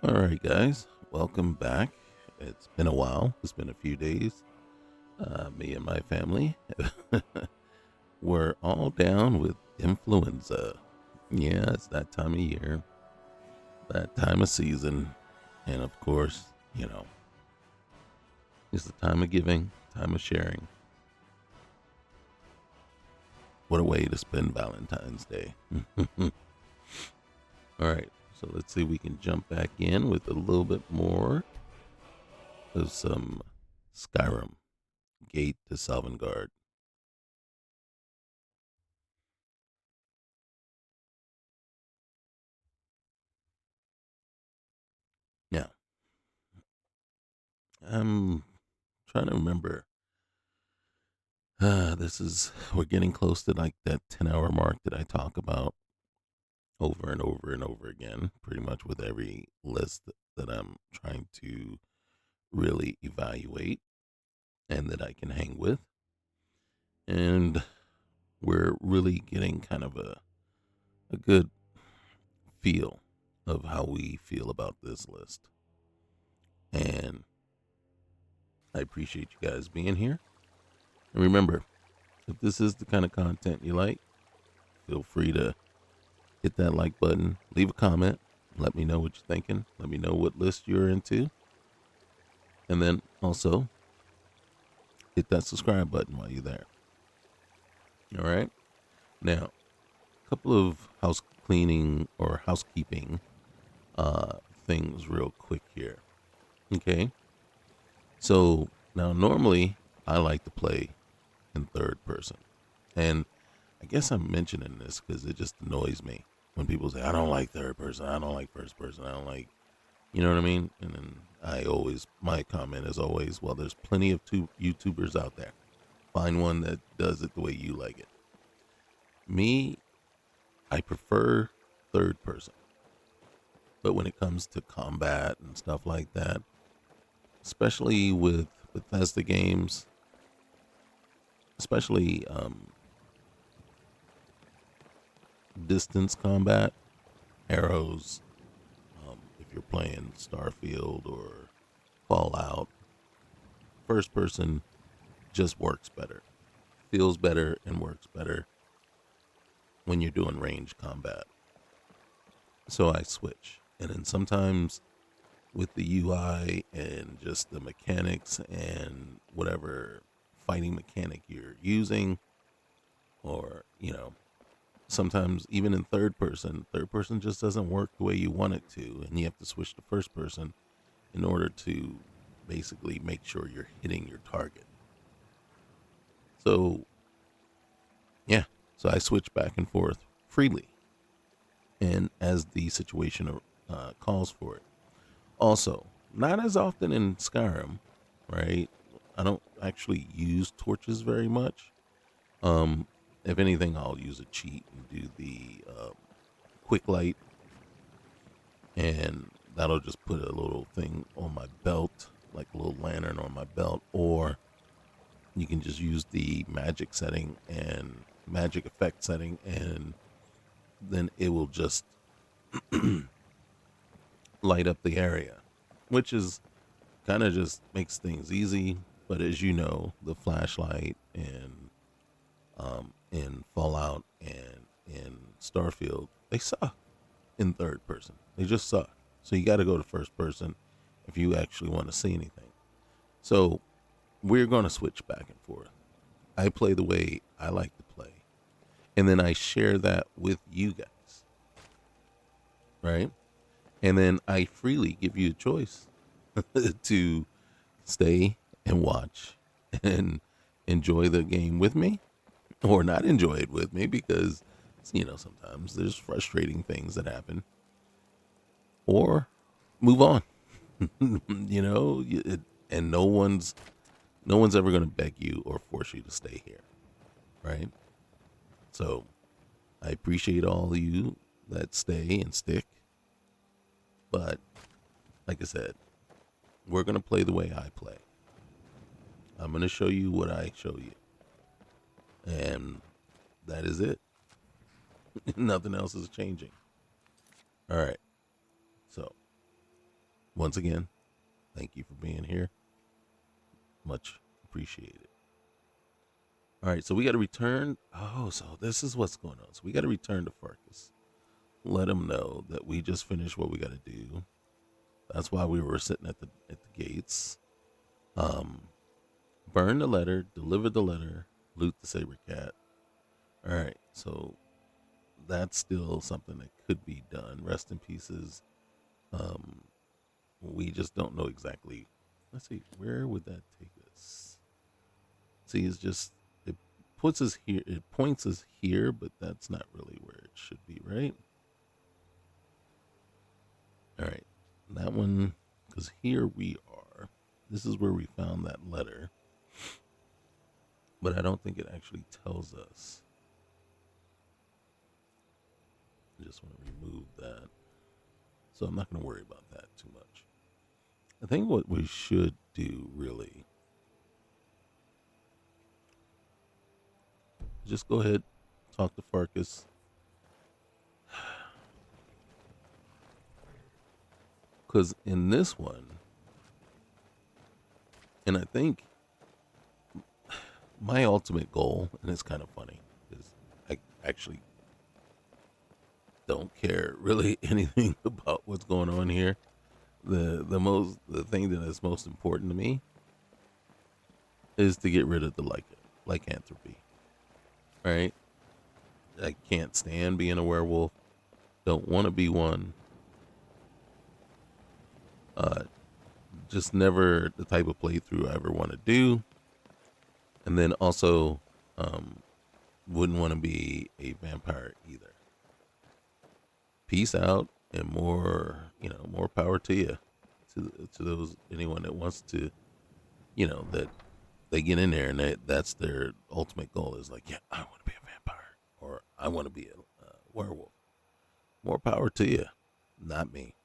All right, guys, welcome back. It's been a while. It's been a few days. Me and my family were all down with influenza. Yeah, it's that time of year, that time of season. And of course, it's the time of giving, time of sharing. What a way to spend Valentine's Day. All right, so let's see if we can jump back in with a little bit more of some Skyrim, Gate to Sovngarde. Now, I'm trying to remember. We're getting close to like that 10-hour mark that I talk about over and over and over again, pretty much with every list that I'm trying to really evaluate and that I can hang with. And we're really getting kind of a good feel of how we feel about this list. And I appreciate you guys being here. And remember, if this is the kind of content you like, feel free to hit that like button, leave a comment, let me know what you're thinking, let me know what list you're into, and then also hit that subscribe button while you're there. All right. Now, a couple of house cleaning or housekeeping things real quick here. Okay. So now normally I like to play in third person. And I guess I'm mentioning this because it just annoys me when people say, I don't like third person, I don't like first person, I don't like, you know what I mean? And then my comment is always, well, there's plenty of YouTubers out there. Find one that does it the way you like it. Me, I prefer third person. But when it comes to combat and stuff like that, especially with Bethesda games, especially distance combat, arrows, if you're playing Starfield or Fallout, first person just works better, feels better, and works better when you're doing range combat. So I switch. And then sometimes with the UI and just the mechanics and whatever fighting mechanic you're using, or, sometimes even in third person just doesn't work the way you want it to. And you have to switch to first person in order to basically make sure you're hitting your target. So, yeah. So I switch back and forth freely and as the situation calls for it. Also, not as often in Skyrim, right? I don't actually use torches very much. Um, if anything, I'll use a cheat and do the quick light, and that'll just put a little thing on my belt, like a little lantern on my belt, or you can just use the magic setting and magic effect setting, and then it will just light up the area, which is kind of just makes things easy. But as you know, the flashlight and in Fallout and in Starfield, they suck in third person. They just suck. So you got to go to first person if you actually want to see anything. So we're going to switch back and forth. I play the way I like to play, and then I share that with you guys, right? And then I freely give you a choice to stay and watch and enjoy the game with me or not enjoy it with me because, sometimes there's frustrating things that happen, or move on. And no one's ever going to beg you or force you to stay here, right? So I appreciate all of you that stay and stick, but like I said, we're going to play the way I play. I'm going to show you what I show you, and that is it. Nothing else is changing. All right. So once again, thank you for being here. Much appreciated. All right, so we got to return. Oh, so this is what's going on. So we got to return to Farkas. Let him know that we just finished what we got to do. That's why we were sitting at the gates. Burn the letter, deliver the letter, loot the saber cat. All right, so that's still something that could be done. Rest in pieces. We just don't know exactly. Let's see, where would that take us? See, it's just it puts us here. It points us here, but that's not really where it should be, right? All right, that one, because here we are. This is where we found that letter, but I don't think it actually tells us. I just want to remove that. So I'm not going to worry about that too much. I think what we should do really, just go ahead, talk to Farkas. Because in this one, and I think my ultimate goal, and it's kind of funny, is I actually don't care really anything about what's going on here. The thing that is most important to me is to get rid of the lycanthropy. Right? I can't stand being a werewolf. Don't want to be one. Just never the type of playthrough I ever want to do. And then also, wouldn't want to be a vampire either. Peace out, and more power to you. To those anyone that wants to, that they get in there and that's their ultimate goal is like, yeah, I want to be a vampire or I want to be a werewolf. More power to you. Not me.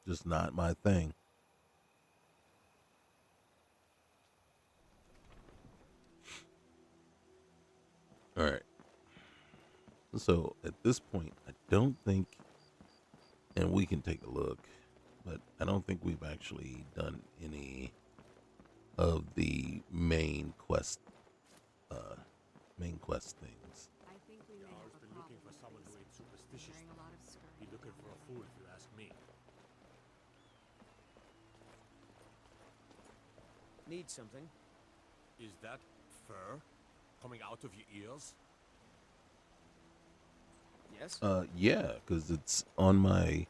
Just not my thing. All right. So at this point, I don't think, and we can take a look, but I don't think we've actually done any of the main quest things. I think we may have a problem with someone who ain't superstitious. hearing a lot of scurrying. Be looking for a fool if you ask me. Need something? Is that fur coming out of your ears? Yes? Yeah, because it's on my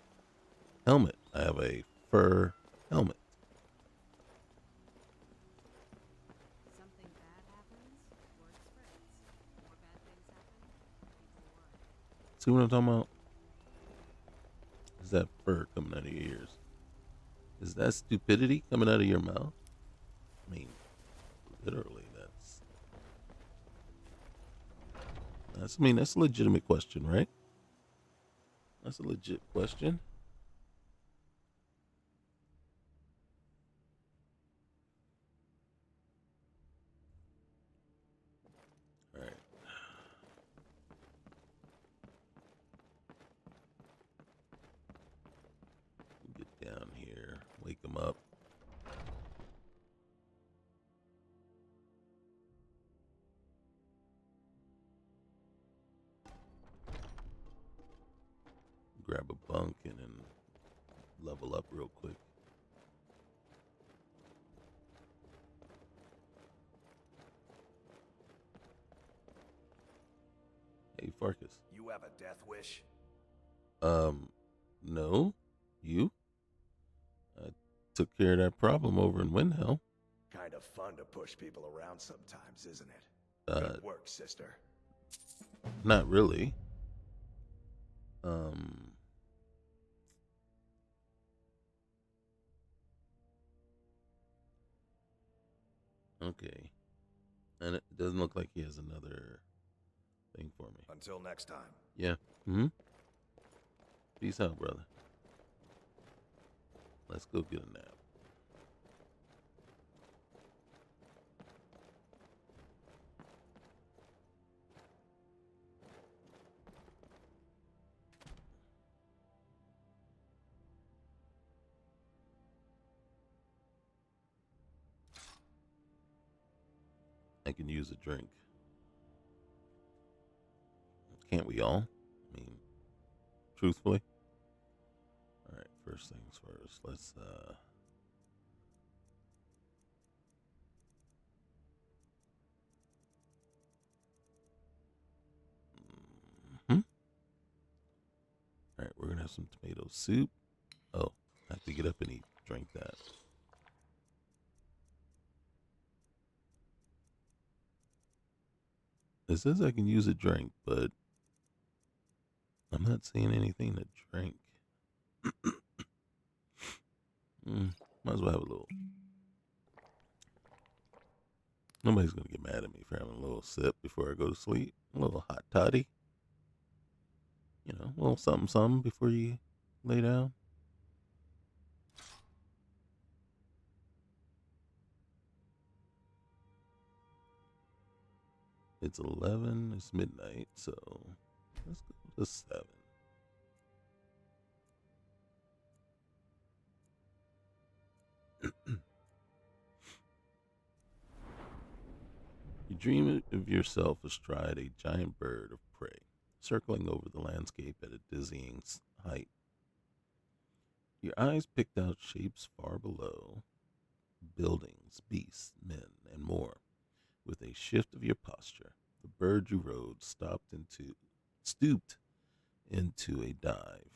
helmet. I have a fur helmet. Something bad happens, word spreads. More bad things happen, people worry. See what I'm talking about? Is that fur coming out of your ears? Is that stupidity coming out of your mouth? I mean, literally, that's a legitimate question, right? That's a legit question. All right. Get down here. Wake them up. Grab a bunk and then level up real quick. Hey, Farkas. You have a death wish? No. You? I took care of that problem over in Windhelm. Kind of fun to push people around sometimes, isn't it? Good work, sister. Not really. Okay. And it doesn't look like he has another thing for me. Until next time. Yeah. Hmm. Peace out, brother. Let's go get a nap. I can use a drink. Can't we all? I mean, truthfully. All right, first things first. Let's mhm. All right, we're gonna have some tomato soup. Oh, I have to get up and eat. Drink that. It says I can use a drink, but I'm not seeing anything to drink. Might as well have a little. Nobody's gonna get mad at me for having a little sip before I go to sleep. A little hot toddy. You know, a little something, something before you lay down. It's 11. It's midnight, so let's go to 7. You dream of yourself astride a giant bird of prey, circling over the landscape at a dizzying height. Your eyes picked out shapes far below, buildings, beasts, men, and more. With a shift of your posture, the bird you rode stooped into a dive.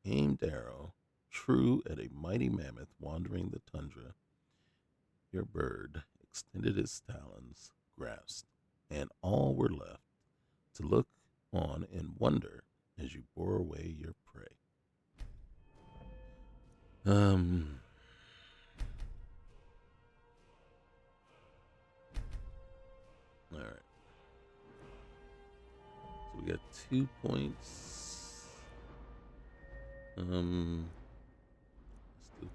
Aimed arrow, true at a mighty mammoth wandering the tundra, your bird extended its talons, grasped, and all were left to look on in wonder as you bore away your prey. All right. So we got 2 points. Still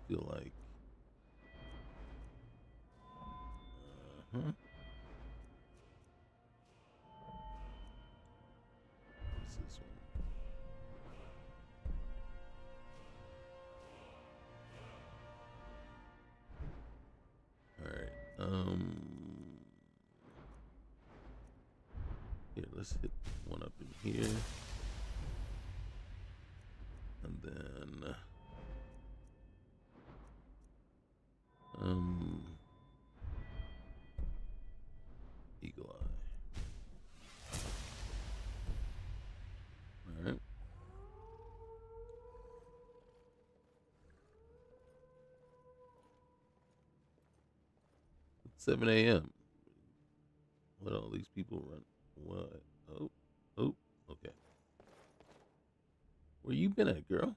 feel like. What's this one? All right. Here, let's hit one up in here, and then eagle eye. All right. 7 a.m. What all these people run? What? Oh, okay. Where you been at, girl?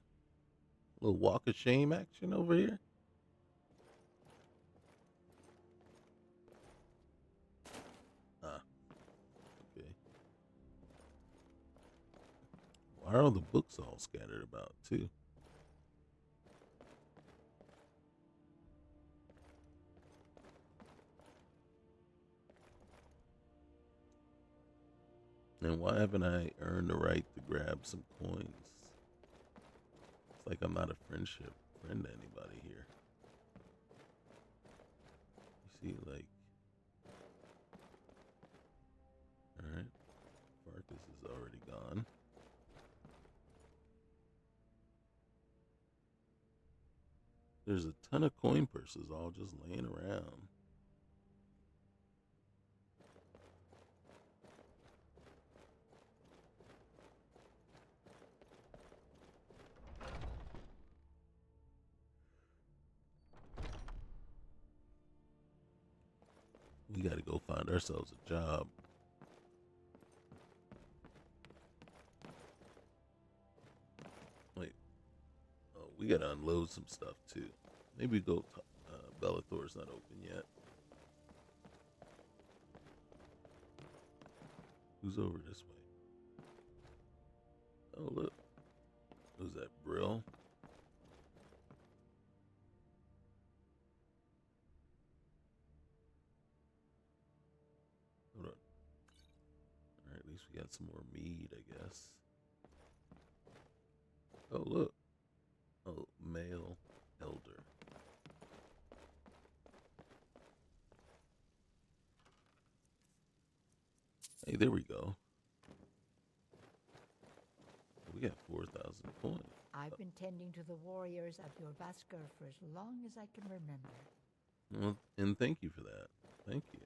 A little walk of shame action over here? Ah, okay. Why are all the books all scattered about, too? And why haven't I earned the right to grab some coins? It's like I'm not a friend to anybody here. You see, like, alright, Farkas is already gone. There's a ton of coin purses all just laying around. We gotta go find ourselves a job. Wait. Oh, we gotta unload some stuff too. Maybe go. Bellator's not open yet. Who's over this way? Oh, look. Who's that, Brill? Hold on. Alright, at least we got some more mead, I guess. Oh, look. Oh, male elder. Hey, there we go. We got 4,000 points. I've been tending to the warriors of your Basker for as long as I can remember. Well, and thank you for that. Thank you.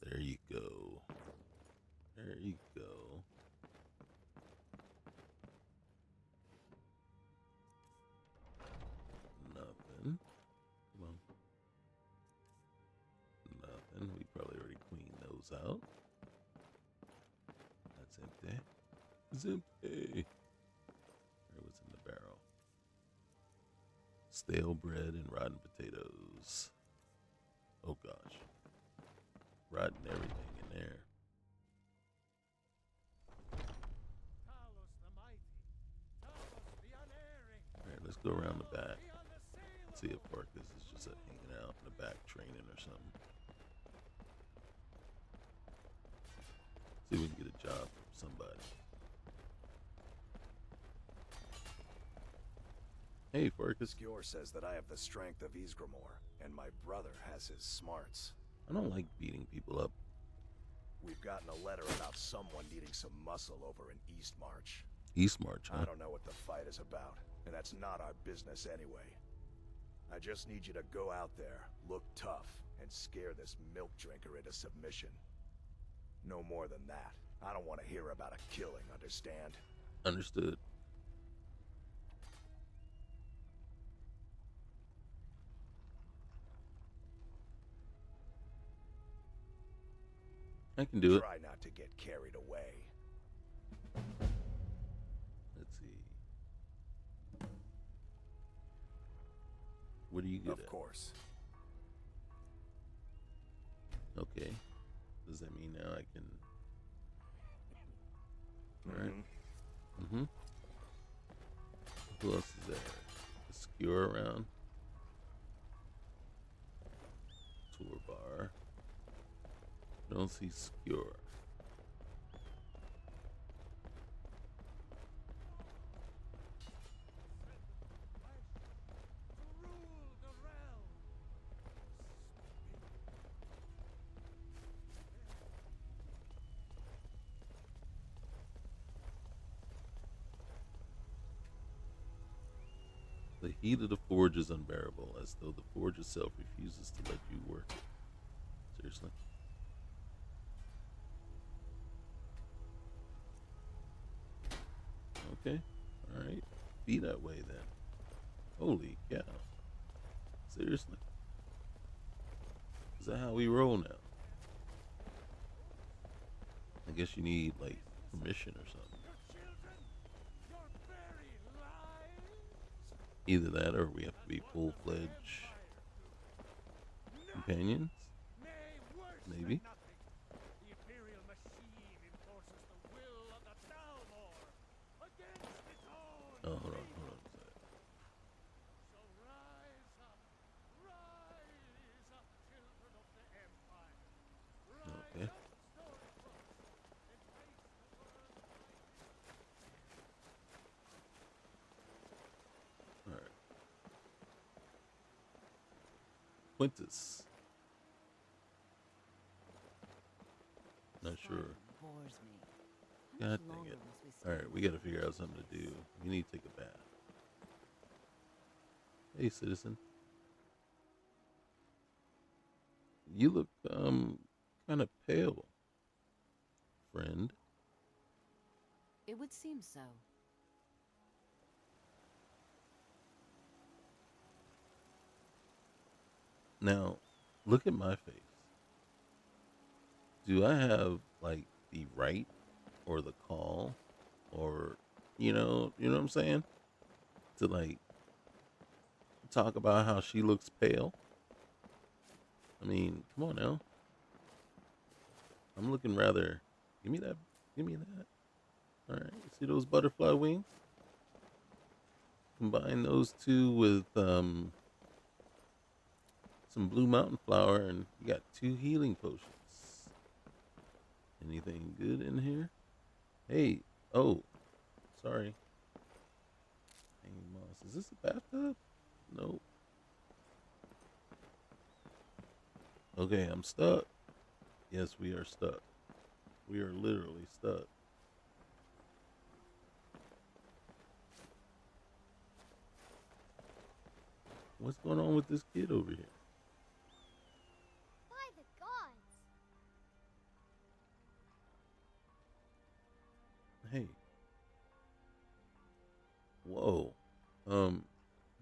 There you go. There you go. Nothing. Come on. Nothing. We probably already cleaned those out. That's empty. It's empty. Or what's in the barrel? Stale bread and rotten potatoes. Oh gosh. Rotten everything in there. Talos the mighty, Talos the unerring. Alright, let's go around the back. See if Marcus is just hanging out in the back training or something. See if we can get a job from somebody. Hey, Farkas. Skjor says that I have the strength of Ysgramor, and my brother has his smarts. I don't like beating people up. We've gotten a letter about someone needing some muscle over in Eastmarch. Eastmarch, huh? I don't know what the fight is about, and that's not our business anyway. I just need you to go out there, look tough, and scare this milk drinker into submission. No more than that. I don't want to hear about a killing, understand? Understood. I can do it. Try not to get carried away. Let's see. What are you good Of at? course. Okay. Does that mean now I can... Alright. Mm-hmm. Who else is there? A skewer around. Toolbar. Don't see skewer. The heat of the forge is unbearable, as though the forge itself refuses to let you work it. Seriously? Okay. Alright. Be that way then. Holy cow. Seriously? Is that how we roll now? I guess you need, like, permission or something. Either that or we have to be full-fledged companions? Maybe. The Imperial machine enforces the will of the Dalmor against its own. Oh, hold on a second. So rise up, children of the Empire. Okay. Rise up, Stormcross, and face the world's Alright. Quintus. Not sure. Bores me. God How much dang longer it. must we stay Alright, we gotta figure out something to do. We need to take a bath. Hey, citizen. You look, kind of pale, friend. It would seem so. Now, look at my face. Do I have, like, the right or the call or, you know what I'm saying? To, like, talk about how she looks pale? I mean, come on now. I'm looking rather... Give me that. Give me that. Alright, see those butterfly wings? Combine those two with, some blue mountain flower and you got 2 healing potions. Anything good in here? Hey, oh, sorry. Hanging moss. Is this a bathtub? Nope. Okay, I'm stuck. Yes, we are stuck. We are literally stuck. What's going on with this kid over here? By the gods! Hey. Whoa.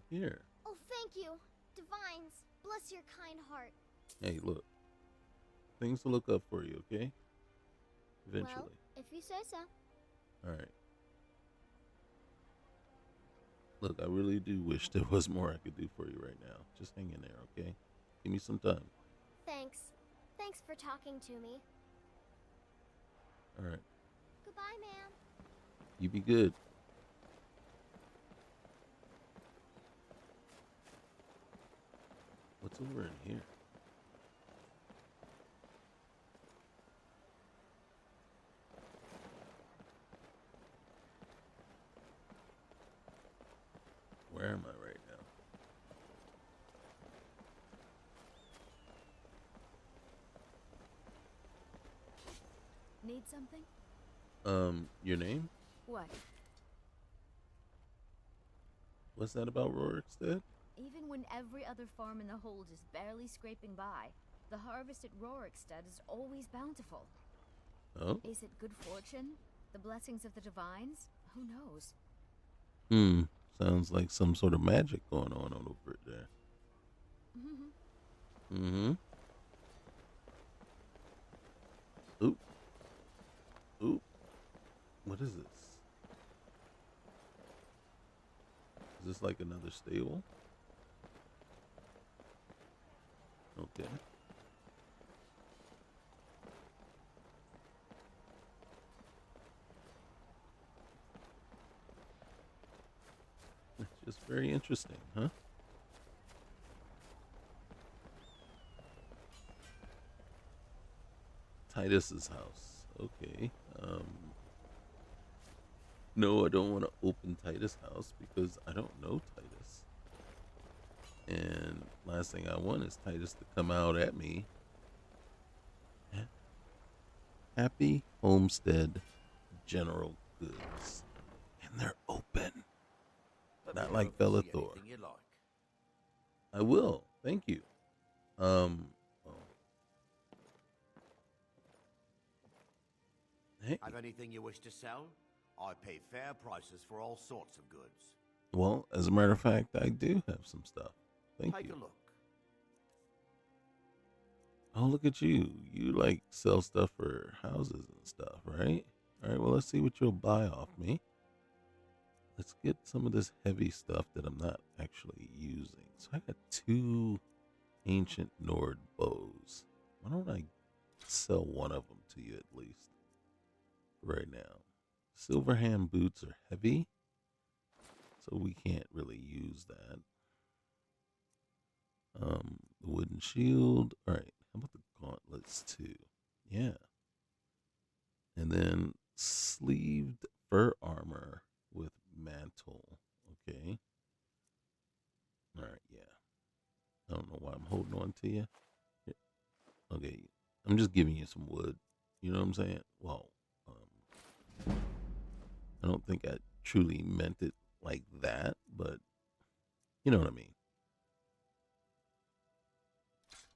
Here. Oh, thank you, divines. Bless your kind heart. Hey, look. Things to look up for you, okay? Eventually. Well, if you say so. Alright. Look, I really do wish there was more I could do for you right now. Just hang in there, okay? Give me some time. Thanks. Thanks for talking to me. Alright. Goodbye, ma'am. You be good. What's over in here? Where am I right now? Need something? Your name? What? What's that about Rorikstead? Even when every other farm in the hold is barely scraping by, the harvest at Rorikstead is always bountiful. Oh? Is it good fortune? The blessings of the divines? Who knows? Sounds like some sort of magic going on over there. Mm-hmm. Oop. Oop. What is this? Is this like another stable? Okay. It's just very interesting, huh? Titus's house. Okay. No, I don't want to open Titus' house because I don't know Titus. And last thing I want is Titus to come out at me. Happy Homestead General Goods. And they're open. Not like Bellathor. You like. I will. Thank you. Oh. Hey. Have anything you wish to sell? I pay fair prices for all sorts of goods. Well, as a matter of fact, I do have some stuff. Thank Take you. a look. Oh, look at you. You like sell stuff for houses and stuff, right? All right, well, let's see what you'll buy off me. Let's get some of this heavy stuff that I'm not actually using. So I got 2 ancient Nord bows. Why don't I sell one of them to you at least right now? Silver hand boots are heavy, so we can't really use that. The wooden shield. All right, how about the gauntlets too? Yeah. And then sleeved fur armor with mantle. Okay. All right, yeah. I don't know why I'm holding on to you. Okay, I'm just giving you some wood. You know what I'm saying? Well, I don't think I truly meant it like that, but you know what I mean.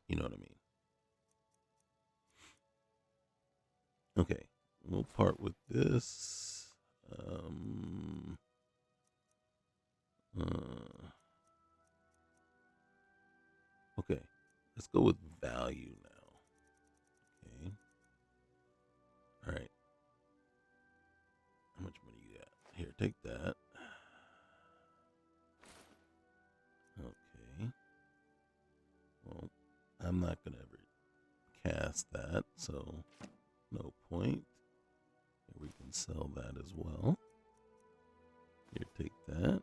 You know what I mean. Okay, we'll part with this. Okay, let's go with value now. Okay. All right. How much money you got? Here, take that. Okay. Well, I'm not gonna ever cast that, so no point. Here, we can sell that as well. Here, take that.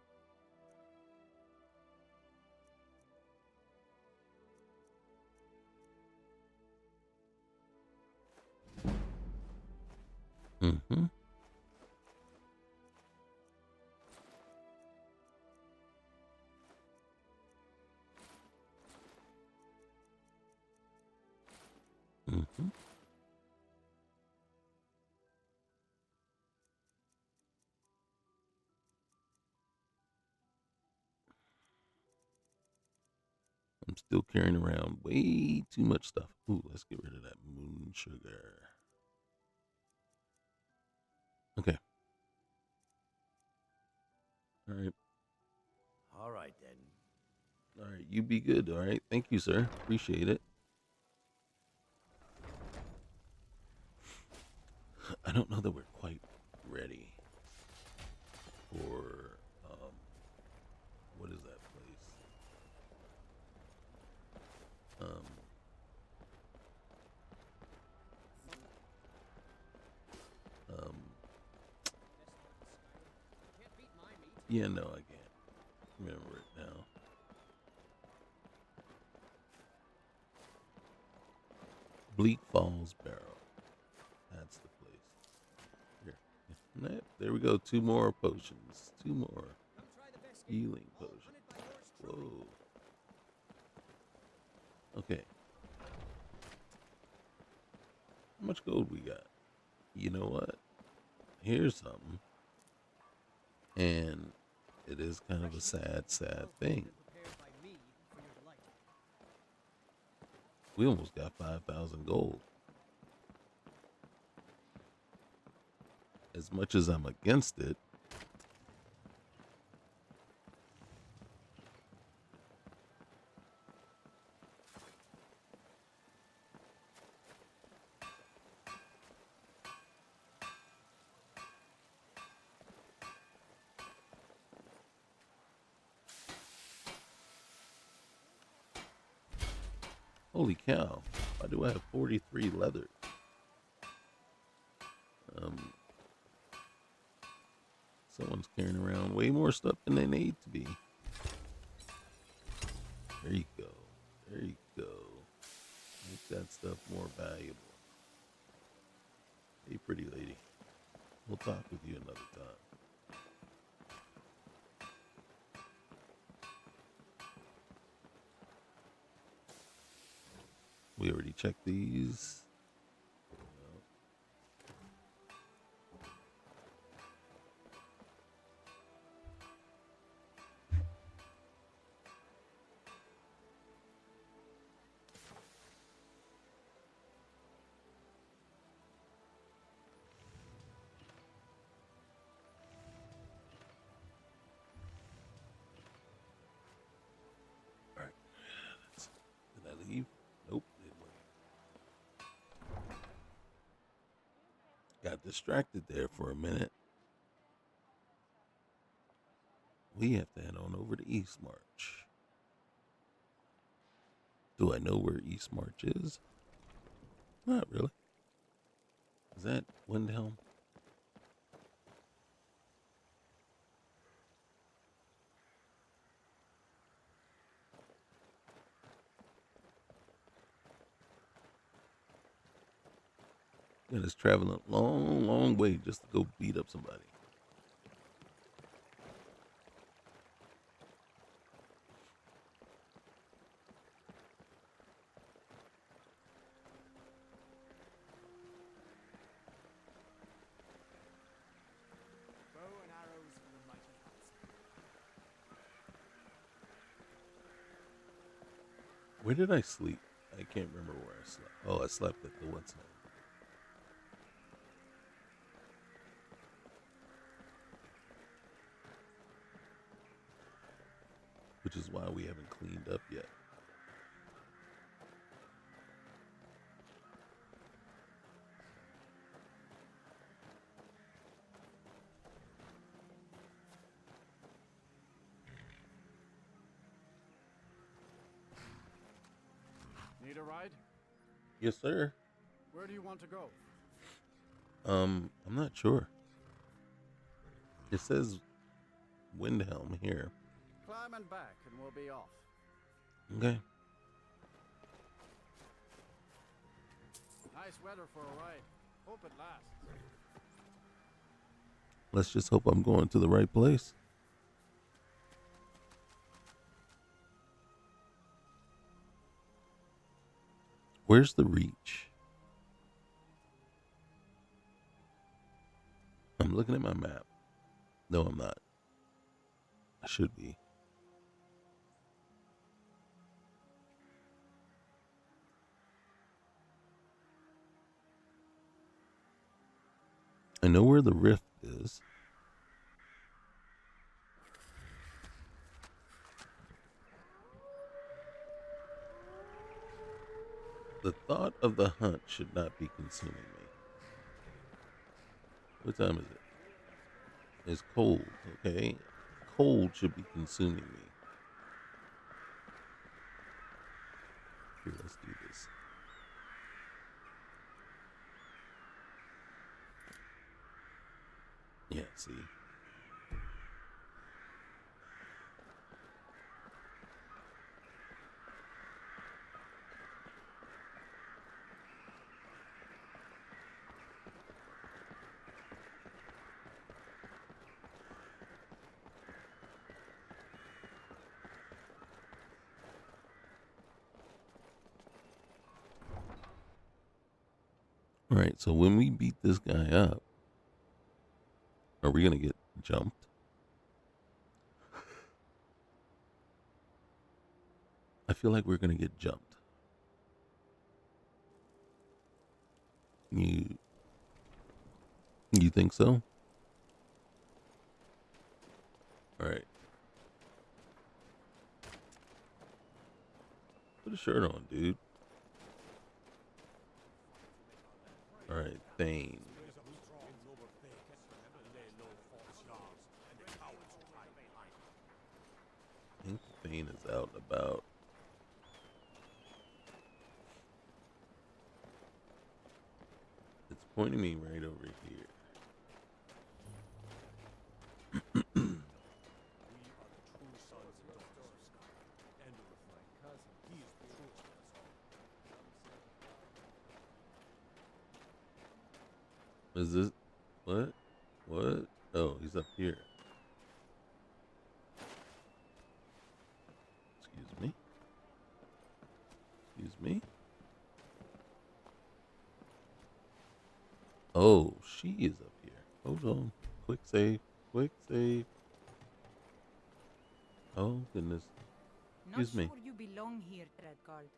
Mm-hmm. I'm still carrying around way too much stuff. Ooh, let's get rid of that moon sugar. Okay. All right. All right, then. All right. You be good. All right. Thank you, sir. Appreciate it. I don't know that we're quite ready for what is that place? Um, Can't beat my meat. yeah, no, I can't remember it now. Bleak Falls Barrow. That's the place. Here. Yep, there we go. 2 more potions. 2 more Come try the best game. healing All potions. hunted by yours truly. Whoa. Okay. How much gold we got? You know what? Here's something. And it is kind of a sad thing. Prepared by me for your delight. We almost got 5,000 gold. As much as I'm against it, holy cow, why do I have 43 leather? Someone's carrying around way more stuff than they need to be. There you go. There you go. Make that stuff more valuable. Hey, pretty lady. We'll talk with you another time. We already checked these. All right. Did I leave? Nope. Didn't leave. Got distracted there for a minute. We have to head on over to East March. Do I know where East March is? Not really. Is that Windhelm? And it's traveling a long, long way just to go beat up somebody. Bow and arrows for the mighty huntsman. Where did I sleep? I can't remember where I slept. Oh, I slept at the what's name? Which is why we haven't cleaned up yet. Need a ride? Yes, sir. Where do you want to go? I'm not sure. It says Windhelm here. Climb and back, and we'll be off. Okay. Nice weather for a ride. Hope it lasts. Let's just hope I'm going to the right place. Where's the reach? I'm looking at my map. No, I'm not. I should be. I know where the rift is. The thought of the hunt should not be consuming me. What time is it? It's cold, okay? Cold should be consuming me. Here, let's do this. Yeah, see? All right, so when we beat this guy up, are we going to get jumped? I feel like we're going to get jumped. You think so? All right. Put a shirt on, dude. All right, Thane. I think Thane is out and about. It's pointing me right over here. Is this what? What? Oh, he's up here. Excuse me. Excuse me. Oh, she is up here. Hold on. Quick save. Quick save. Oh, goodness. Not Excuse me. sure you belong here, Treadguard.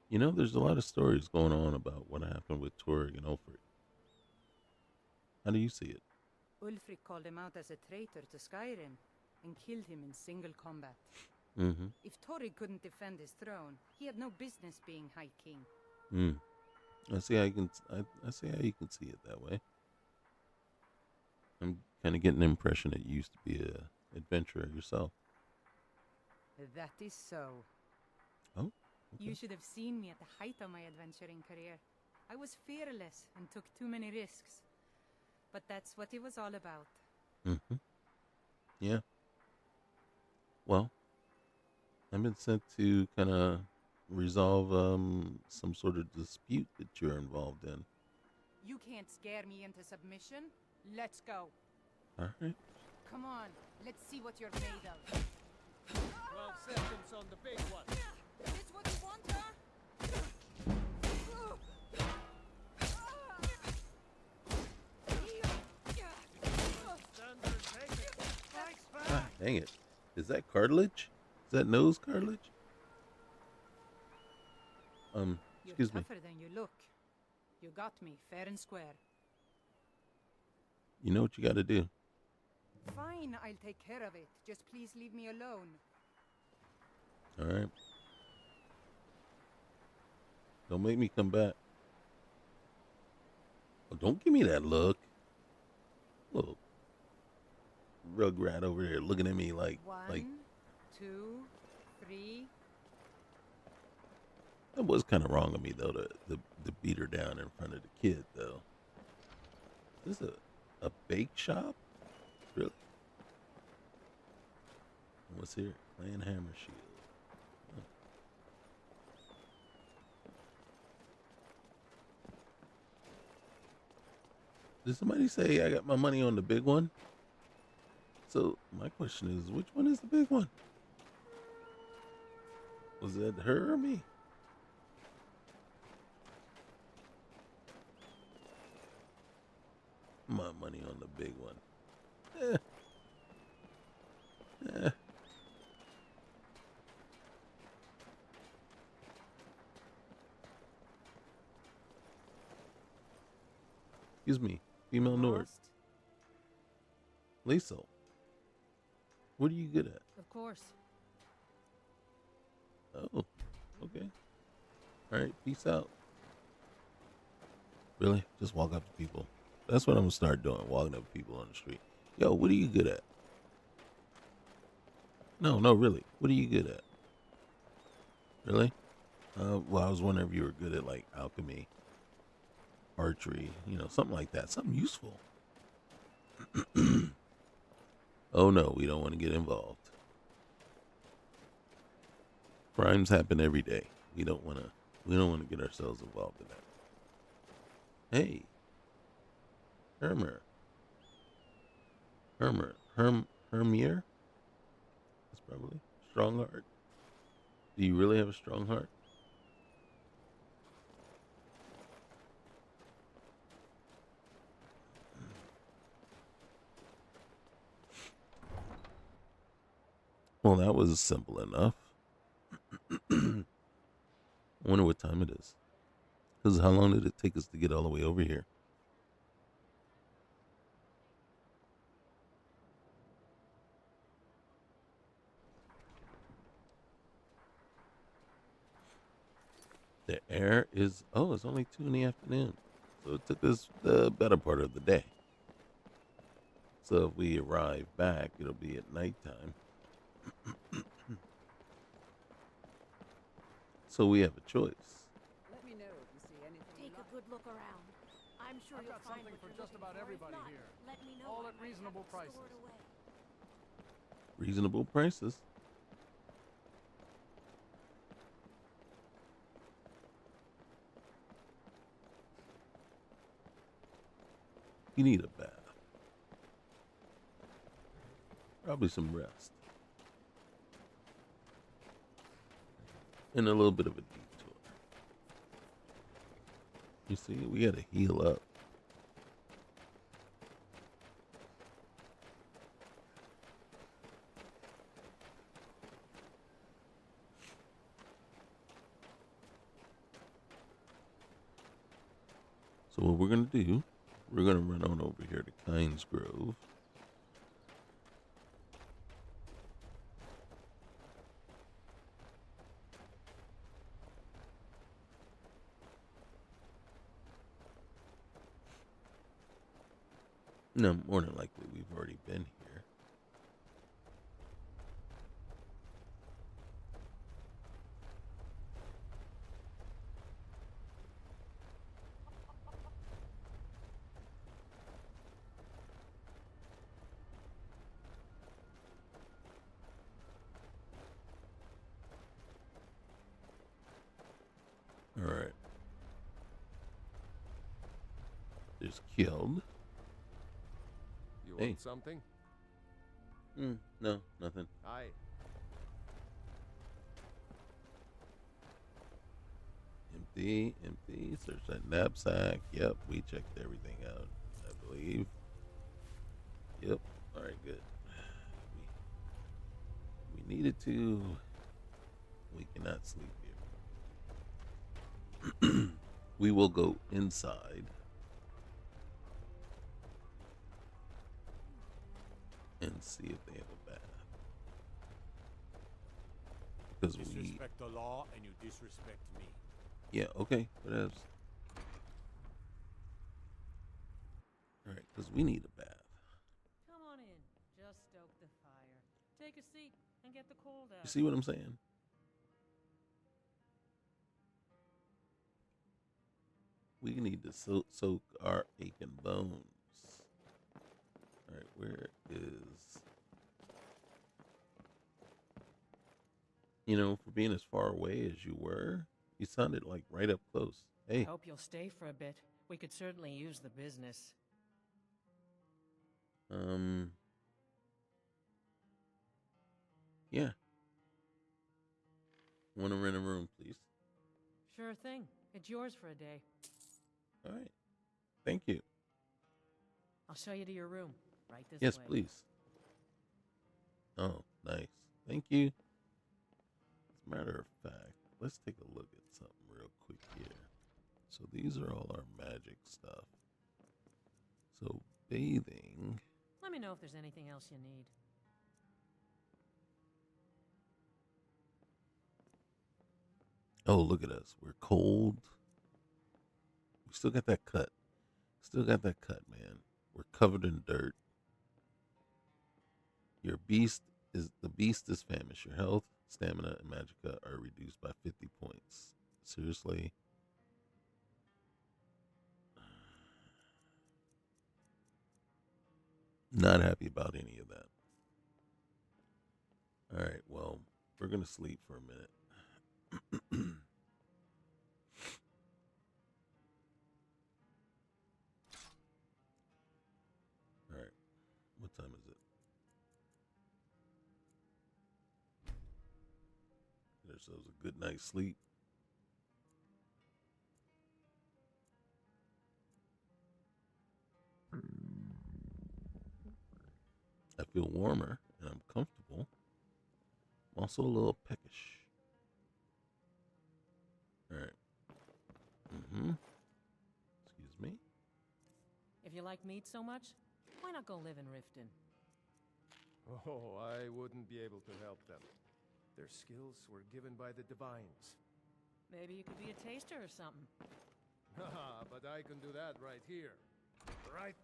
You know, there's a lot of stories going on about what happened with Torg and Ulfric. How do you see it? Ulfric called him out as a traitor to Skyrim and killed him in single combat. Mm-hmm. If Torg couldn't defend his throne, he had no business being High King. I see how you can. I see how you can see it that way. I'm kind of getting the impression that you used to be a adventurer yourself. That is so. Oh, okay. You should have seen me at the height of my adventuring career. I was fearless and took too many risks. But that's what it was all about. Mm-hmm. Yeah. Well, I've been sent to kind of resolve some sort of dispute that you're involved in. You can't scare me into submission. Let's go. All right. Come on, let's see what you're made of. 12 seconds on the big one. This what you want, huh? Stand there and take it. Thanks, Ah, man. dang it. Is that cartilage? Is that nose cartilage? You're Excuse me. tougher than you look. You got me, fair and square. You know what you got to do. Fine, I'll take care of it. Just please leave me alone. All right. Don't make me come back. Oh, don't give me that look. Little rugrat over there looking at me like 1, 2, 3. that was kind of wrong of me though to beat her down in front of the kid though. Is this a bake shop? Really? What's here? Clan Hammer Shield. Huh. Did somebody say I got my money on the big one? So my question is, which one is the big one? Was that her or me? My money on the big one. Eh. Eh. Excuse me. Female Nord. Lost? Liesel. What are you good at? Of course. Oh, okay. All right, peace out. Really? Just walk up to people. That's what I'm gonna start doing. Walking up to people on the street. Yo, what are you good at? No, really. What are you good at? Really? Well, I was wondering if you were good at like alchemy, archery, something like that. Something useful. Oh no, we don't want to get involved. Crimes happen every day. We don't want to get ourselves involved in that. Hey. Hermer. Hermier? That's probably strong heart. Do you really have a strong heart? Well, that was simple enough. I wonder what time it is. Because how long did it take us to get all the way over here? The air is, it's only 2 in the afternoon. So it took us the better part of the day. So if we arrive back, it'll be at nighttime. So we have a choice. Let me know if you see anything. Take a good look around. I'm sure I've you'll got find something what for you're just looking about for. If everybody not, here. let me know. All I at might have reasonable it stored prices. away. Reasonable prices. You need a bath. Probably some rest. And a little bit of a detour. You see, we gotta heal up. So what we're gonna do, we're gonna run on over here to Kynes Grove. No, more than likely we've already been here. All right. There's killed. You Hey. want something? No, nothing. Aye. Empty. Search that knapsack. Yep, we checked everything out, I believe. Yep. All right, good. We needed to. We cannot sleep here. We will go inside and see if they have a bath. Because Disrespect the law and you disrespect me. Yeah, okay, whatever. All right, because we need a bath. Come on in. Just stoke the fire. Take a seat and get the cold out. You see what I'm saying? We need to soak our aching bones. All right, where is... For being as far away as you were, you sounded like right up close. Hey. Hope you'll stay for a bit. We could certainly use the business. Yeah. Want to rent a room, please? Sure thing. It's yours for a day. All right. Thank you. I'll show you to your room. Right this Yes, way. please. Oh, nice. Thank you. As a matter of fact, let's take a look at something real quick here. So these are all our magic stuff. So, bathing. Let me know if there's anything else you need. Oh, look at us. We're cold. We still got that cut. Still got that cut, man. We're covered in dirt. The beast is famished. Your health, stamina, and magicka are reduced by 50 points. Seriously? Not happy about any of that. All right, well, we're going to sleep for a minute. All right, what time is it? Get ourselves a good night's sleep. I feel warmer and I'm comfortable. I'm also a little peckish. All right. Excuse me. If you like meat so much, why not go live in Riften? Oh, I wouldn't be able to help them. Their skills were given by the divines. Maybe you could be a taster or something. Haha, but I can do that right here. Right?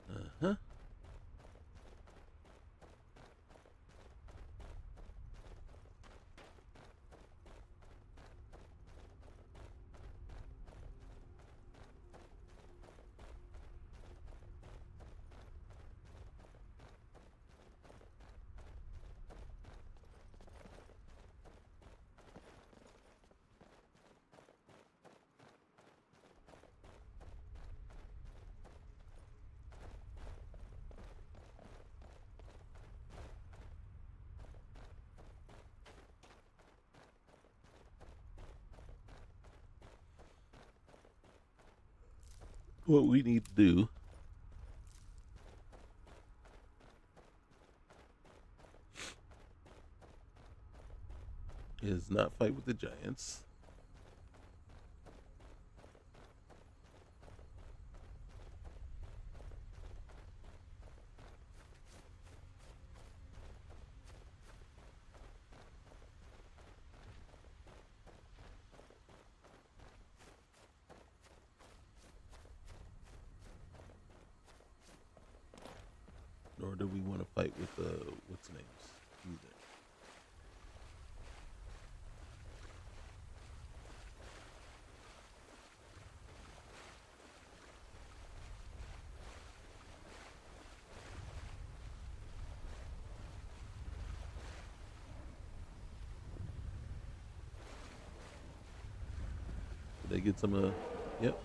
Uh-huh. What we need to do is not fight with the giants. Nor do we want to fight with what's names either. Did they get some yep.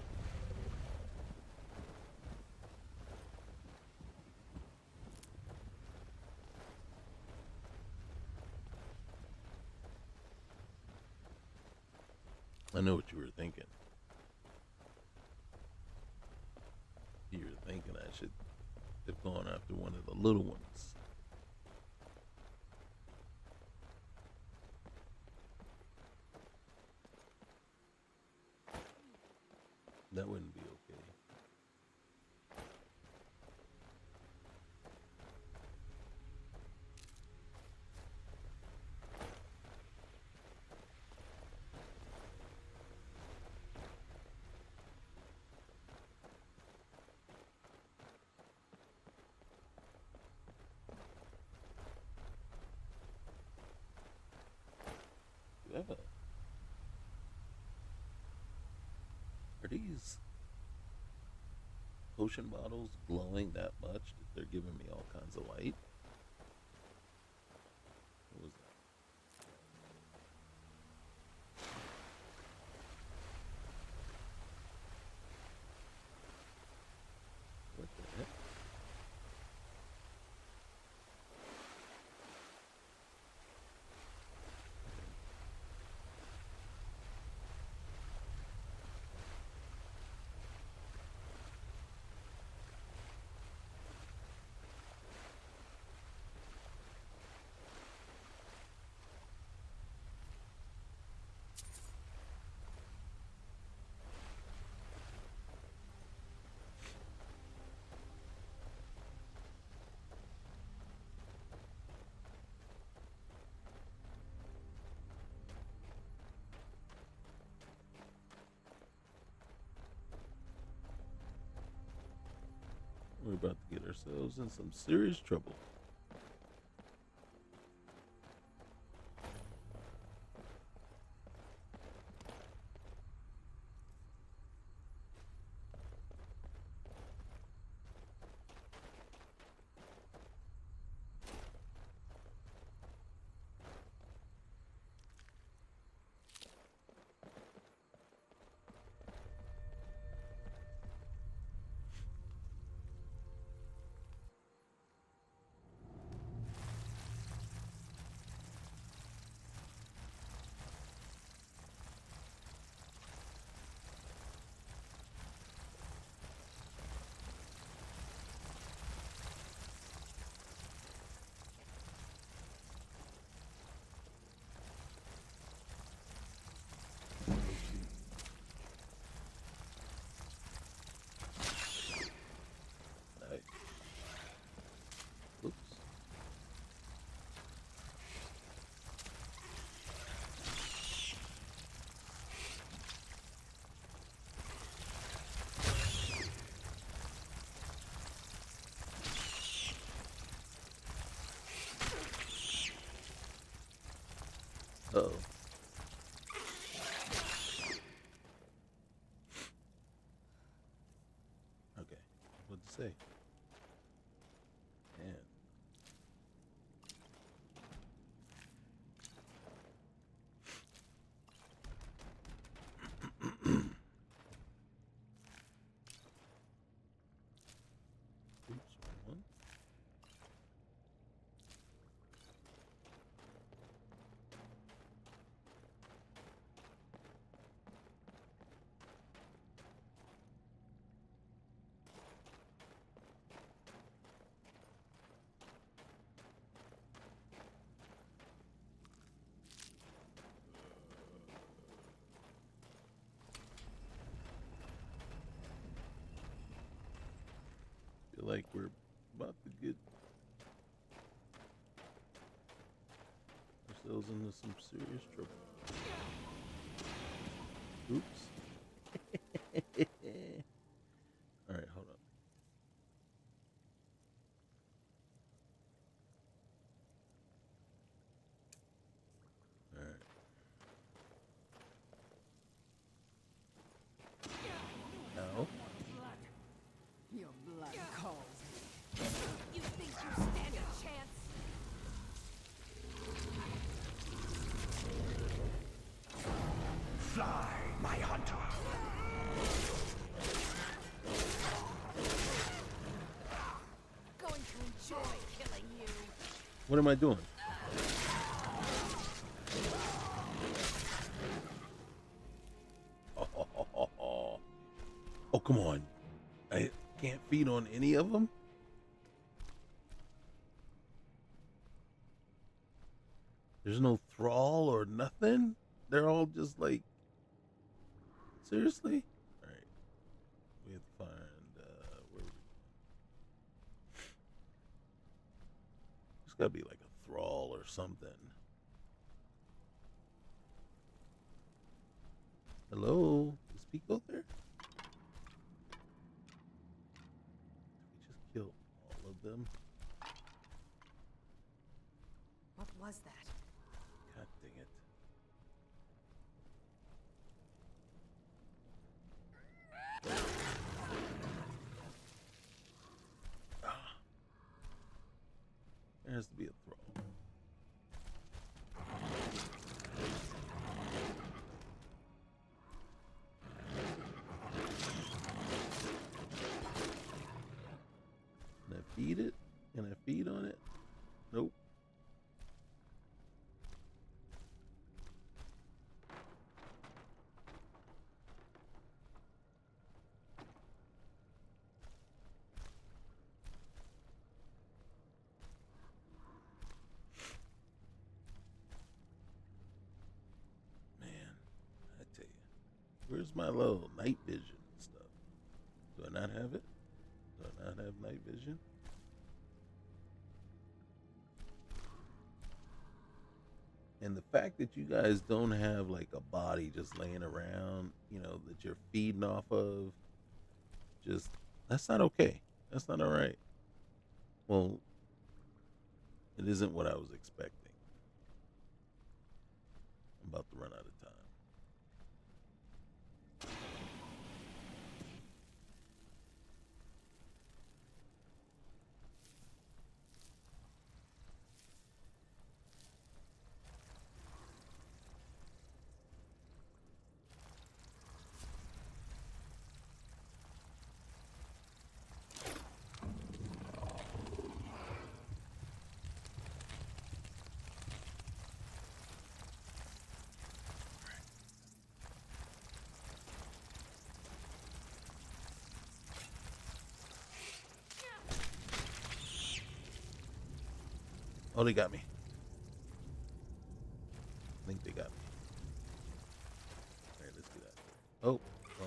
I know what you were thinking. You were thinking I should have gone after one of the little ones. That wouldn't be okay. Yeah. Are these potion bottles glowing that much that they're giving me all kinds of light? What was that? What the heck? We're about to get ourselves in some serious trouble. Nice. Oops. Uh-oh. Okay. What'd you say? Man. Oops, wrong one. Feel like we're about to get ourselves into some serious trouble. Oops. All right, hold on. All right. Ow. Your blood calls. You think you stand a chance? Fly, my hunter. Going to enjoy killing you. What am I doing? Oh, come on. I can't feed on any of them? There's no thrall or nothing? They're all just like... Seriously? Alright. We have to find... where are we going? There's gotta be like a thrall or something. Hello? Is Pico there? Did we just kill all of them? What was that? God dang it. Ah. There has to be a thrall. Can I feed it? Can I feed on it? Nope. Man, I tell you. Where's my little night vision stuff? Do I not have it? Do I not have night vision? And the fact that you guys don't have like a body just laying around, you know, that you're feeding off of, just, that's not okay. That's not all right. Well, it isn't what I was expecting. I'm about to run out of time. Oh, they got me. I think they got me. All right, let's do that. Oh, oh.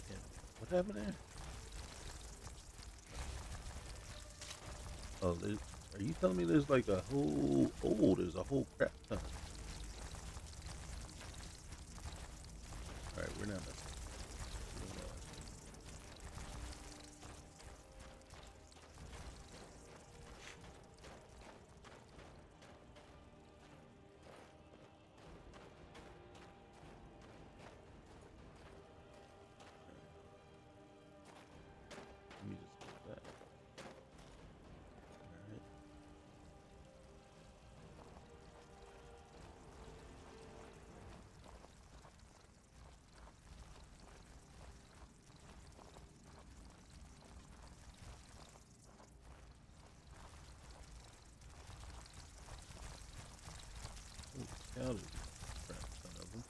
Yeah. What happened there? Oh, are you telling me there's like a whole? Oh, there's a whole crap ton. All right, we're not messing. We're not. Let me just get that. All right. Oh, scouted. Crap ton of them.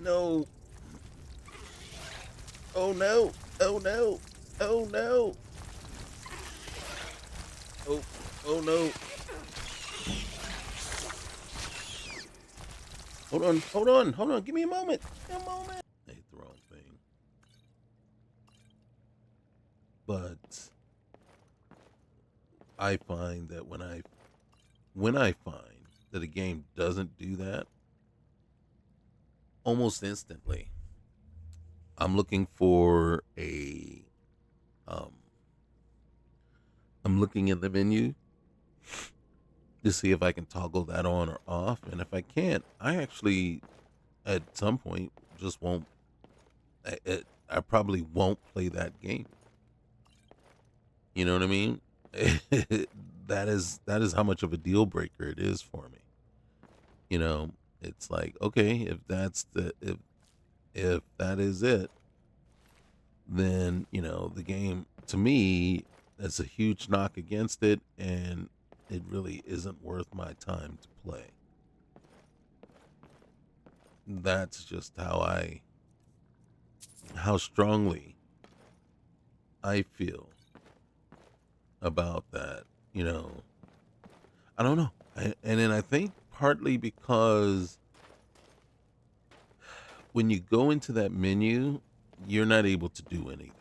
No. Oh no. Oh no. Oh no. Oh. Oh no. Hold on. Hold on. Hold on. Give me a moment. A moment. I hit the wrong thing. But I find that when I find that a game doesn't do that, almost instantly, I'm looking for a um I'm looking in the menu to see if I can toggle that on or off, and if I can't, I actually at some point just won't. I probably won't play that game. You know what I mean? That is how much of a deal breaker it is for me. You know, it's like, okay, if that is it, then the game to me that's a huge knock against it, and it really isn't worth my time to play. That's just how strongly I feel about that. You know, I don't know. And then I think partly because when you go into that menu, you're not able to do anything,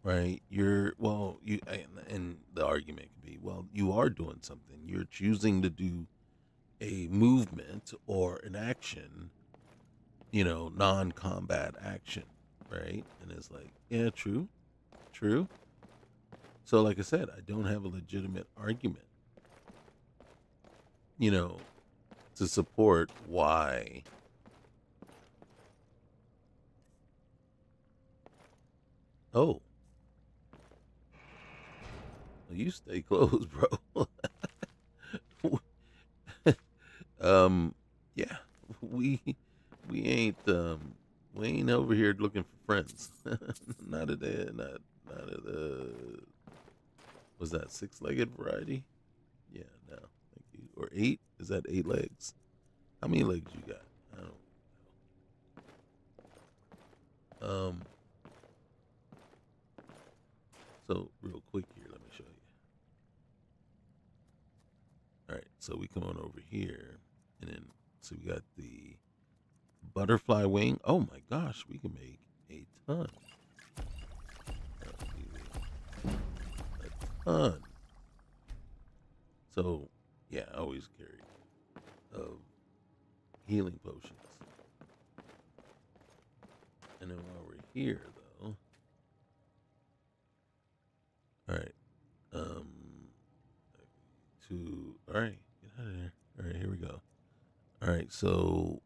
right? And the argument could be, well, you are doing something. You're choosing to do a movement or an action, non-combat action, right? And it's like, yeah, true, true. So, like I said, I don't have a legitimate argument, you know, to support why Oh, well, you stay close, bro. Yeah, we we ain't we ain't over here looking for friends. Not a day, not a was that six-legged variety? Yeah, no, thank you. Or eight? Is that eight legs? How many legs you got? I don't know. So real quick here, let me show you. All right, so we come on over here, and then so we got the butterfly wing. Oh my gosh, we can make a ton. A ton. So yeah, I always carry healing potions. And then while we're here, though, all right, all right, get out of there. All right, here we go. All right, so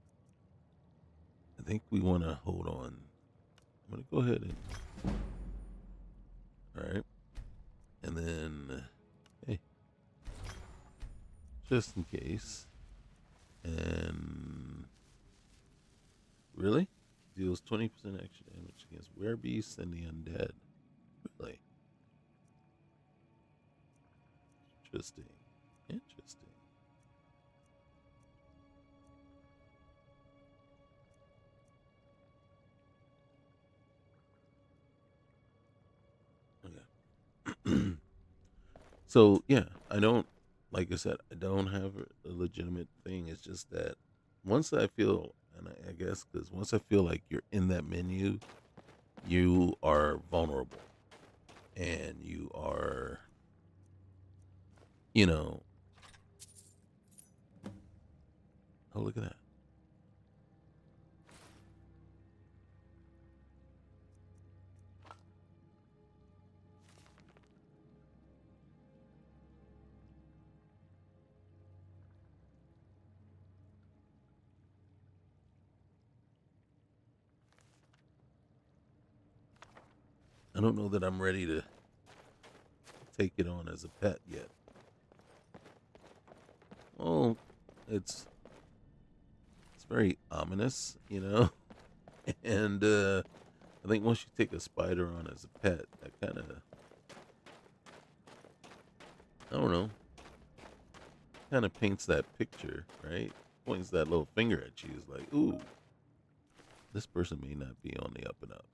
I think we want to hold on. I'm gonna go ahead and, all right, and then, hey, just in case, and really deals 20% extra damage against werebeasts and the undead. Really interesting. Interesting. Okay. So yeah, I don't, like I said, I don't have a legitimate thing. It's just that once I feel, and I guess because once I feel like you're in that menu, you are vulnerable, and you are, you know, oh look at that. I don't know that I'm ready to take it on as a pet yet. Well, it's very ominous, you know, and I think once you take a spider on as a pet, that kind of, I don't know, kind of paints that picture, right? Points that little finger at you. Is like, ooh, this person may not be on the up and up.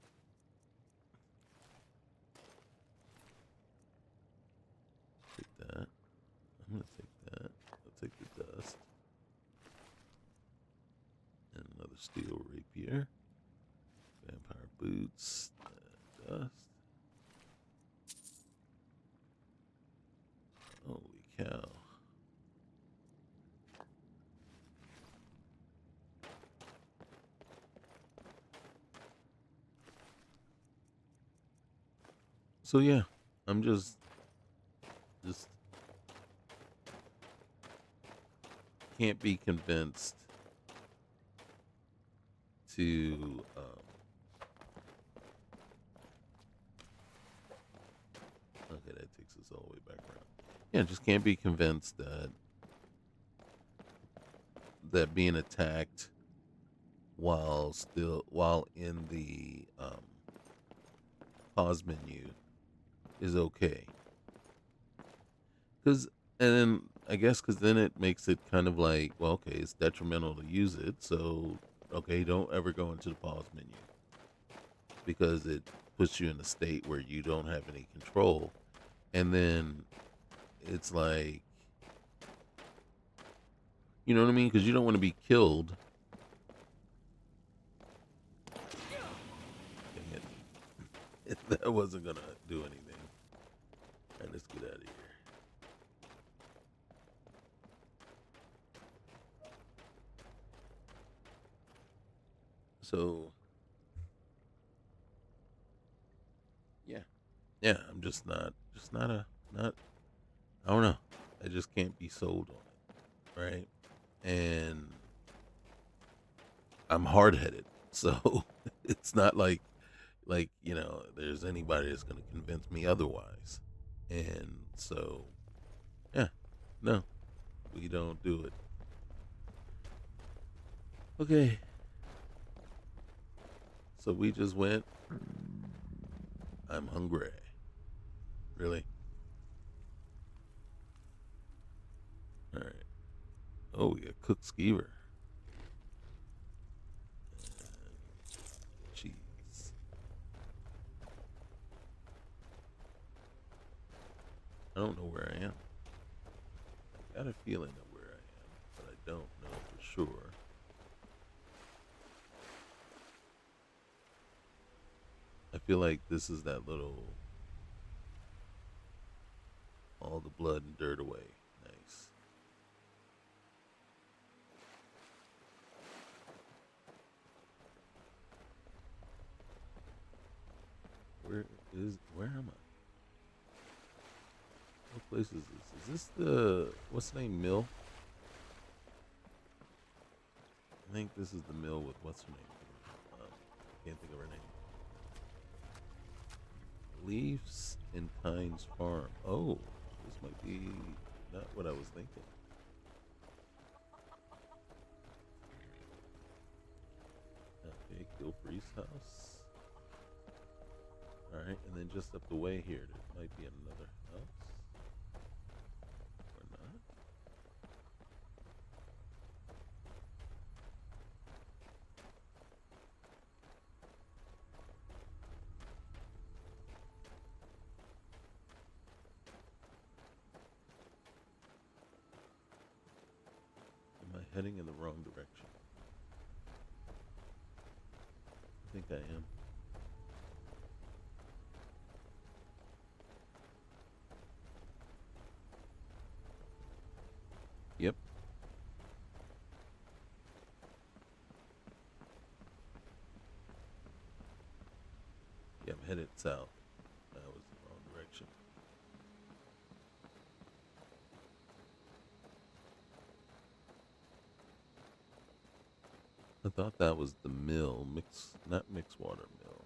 Take that. I'm gonna take that. I'll take the dust and another steel rapier. Vampire boots. Dust. Holy cow. So yeah, I'm just can't be convinced to okay, that takes us all the way back around. Yeah, just can't be convinced that being attacked while in the pause menu is okay. Cause and then I guess because then it makes it kind of like, well, okay, it's detrimental to use it, so okay, don't ever go into the pause menu because it puts you in a state where you don't have any control, and then it's like, you know what I mean? Because you don't want to be killed. Dang it. That wasn't gonna do anything. All right, let's get out of here. So, yeah, yeah, I'm not. I don't know. I just can't be sold on it, right? And I'm hard headed, so it's not like like, there's anybody that's going to convince me otherwise. And so, yeah, no, we don't do it. Okay. So we just went. I'm hungry. Really? All right. Oh, we got cooked skeever. Cheese. I don't know where I am. I got a feeling of where I am, but I don't know for sure. I feel like this is that little all the blood and dirt away. Nice. Where am I? What place is this? Is this the what's the name mill? I think this is the mill with what's her name? Can't think of her name. Leafs and Kynes Farm. Oh, this might be not what I was thinking. Okay, Gilfrey's house. Alright, and then just up the way here, there might be another house. Or not. Am I heading in the wrong direction? I think I am. Yep. Yeah, I'm headed south. That was the wrong direction. I thought that was the mill, not mixed water mill.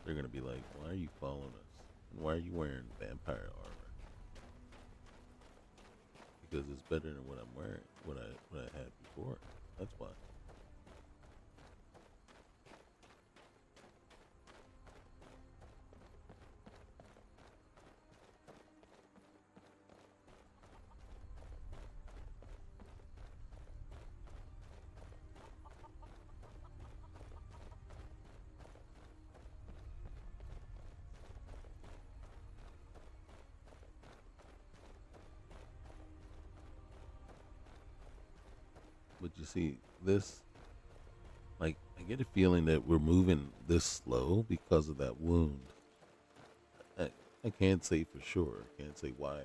They're gonna be like, "Why are you following us? And why are you wearing vampire armor?" Because it's better than what I'm wearing, what I had before. That's why. But you see, this, like, I get a feeling that we're moving this slow because of that wound. I, I can't say for sure. I can't say why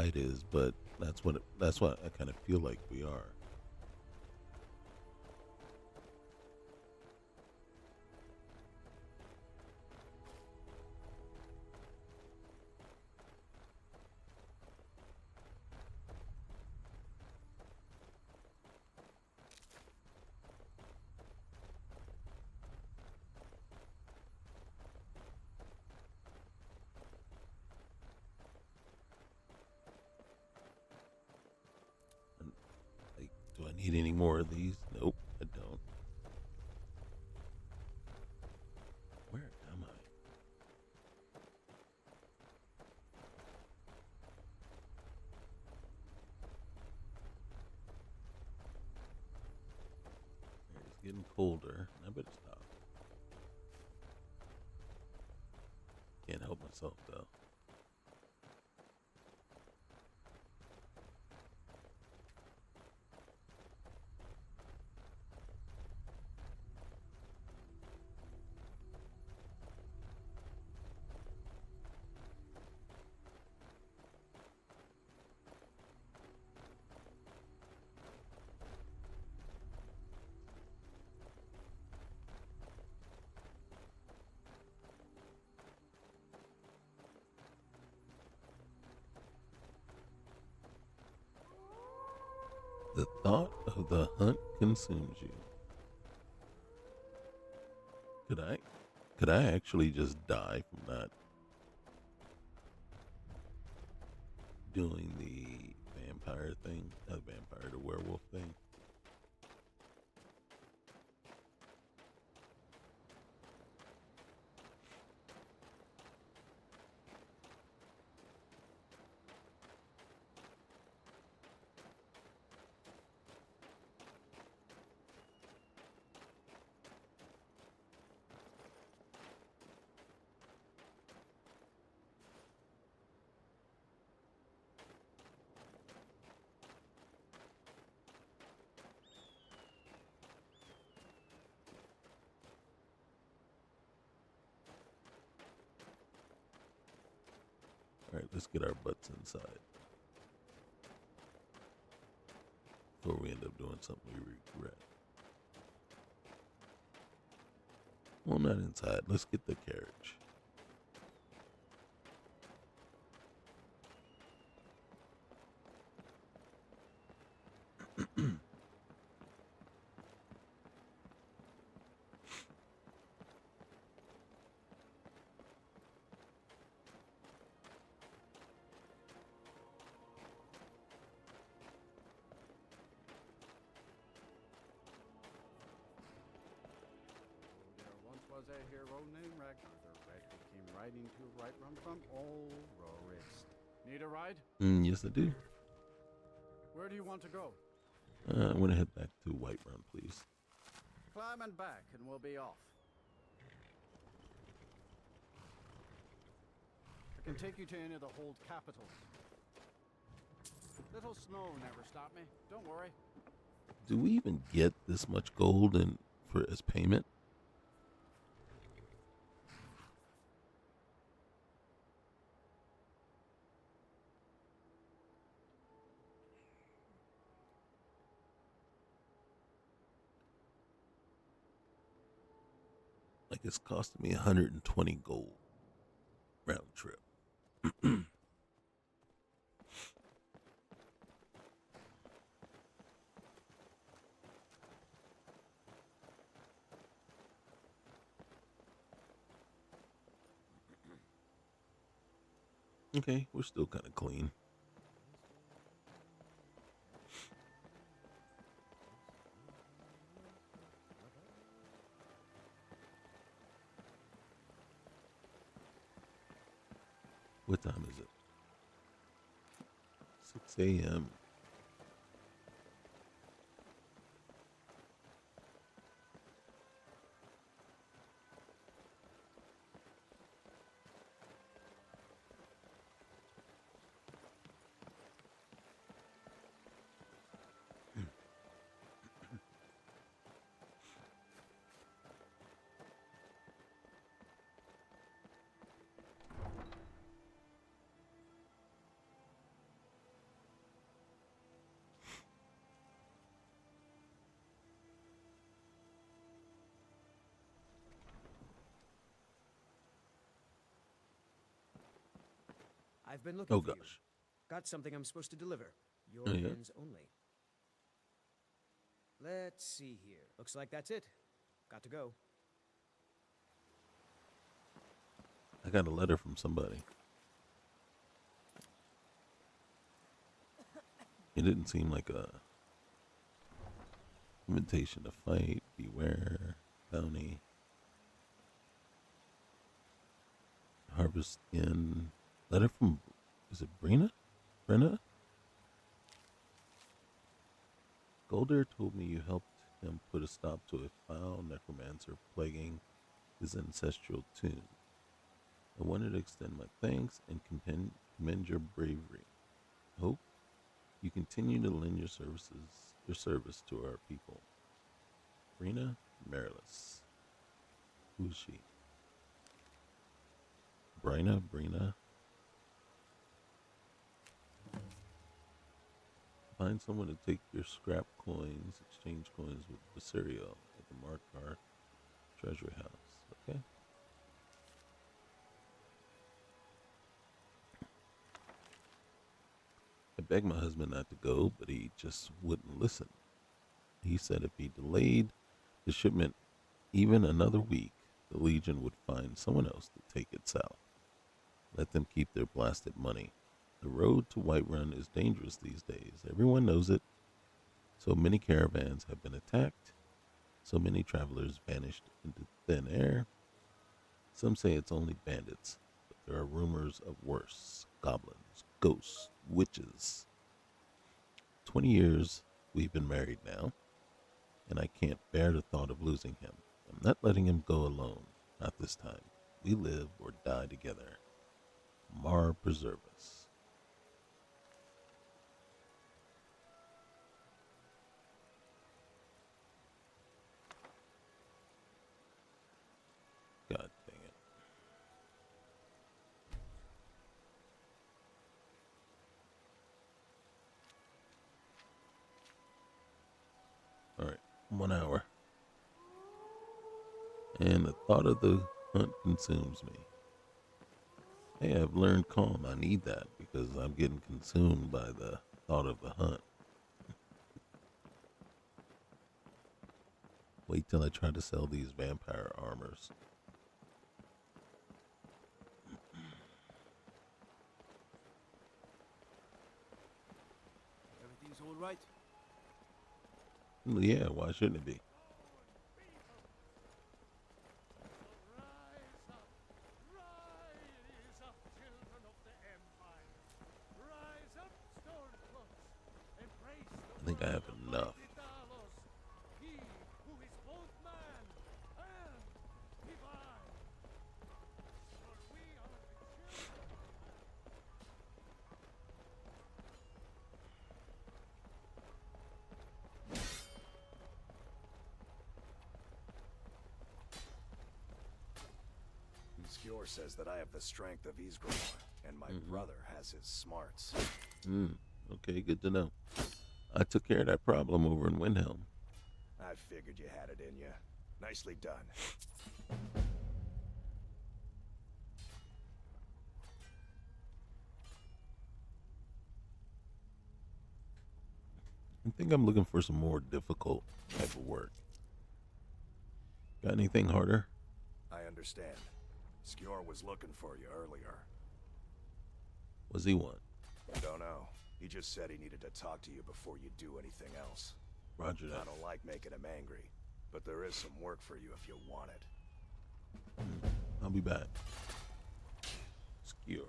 it is, but that's what I kind of feel like we are. And, like, do I need any more of these? Nope, I don't. Where am I? It's getting colder. I better stop. Can't help myself though. The thought of the hunt consumes you. Could I actually just die from not doing the vampire thing? Not vampire, the werewolf thing. Alright, let's get our butts inside before we end up doing something we regret. Well, not inside. Let's get the carriage. There once was a hero named Ragnar the Red who came riding to Whiterun from Olorist. Need a ride? Yes, I do. Where do you want to go? I want to head back to Whiterun, please. Climb and back and we'll be off. I can take you to any of the hold capitals. Little snow never stopped me. Don't worry. Do we even get this much gold as payment? Like it's costing me 120 gold round trip. Okay, we're still kind of clean. What time is it? 6 a.m. I've been looking Oh for you. gosh. Got something I'm supposed to deliver. Your Oh, yeah? hands only. Let's see here. Looks like that's it. Got to go. I got a letter from somebody. It didn't seem like a invitation to fight, beware, bounty, harvest in. Letter from, is it Brenna? Golder told me you helped him put a stop to a foul necromancer plaguing his ancestral tomb. I wanted to extend my thanks and commend your bravery. I hope you continue to lend your service to our people. Brina Marilis. Who is she? Brina. Find someone to take your scrap coins, exchange coins with Viserio at the Markar Treasure House. Okay. I begged my husband not to go, but he just wouldn't listen. He said if he delayed the shipment even another week, the Legion would find someone else to take it south. Let them keep their blasted money. The road to Whiterun is dangerous these days. Everyone knows it. So many caravans have been attacked. So many travelers vanished into thin air. Some say it's only bandits, but there are rumors of worse. Goblins, ghosts, witches. 20 years we've been married now, and I can't bear the thought of losing him. I'm not letting him go alone. Not this time. We live or die together. Mar preserve us. God dang it. Alright, 1 hour. And the thought of the hunt consumes me. Hey, I've learned calm. I need that because I'm getting consumed by the thought of the hunt. Wait till I try to sell these vampire armors. Everything's all right? Yeah, why shouldn't it be? Rise up, children of the Empire. Rise up, Stormcloaks. Embrace the I think I have world of enough. mighty Talos. He who is both man and divine. For we are the children. Skjor says that I have the strength of Ysgramor, and my brother has his smarts. Okay, good to know. I took care of that problem over in Windhelm. I figured you had it in you. Nicely done. I think I'm looking for some more difficult type of work. Got anything harder? I understand. Skjor was looking for you earlier. What's he want? Don't know. He just said he needed to talk to you before you do anything else. Roger that. I don't like making him angry, but there is some work for you if you want it. I'll be back. Skewer.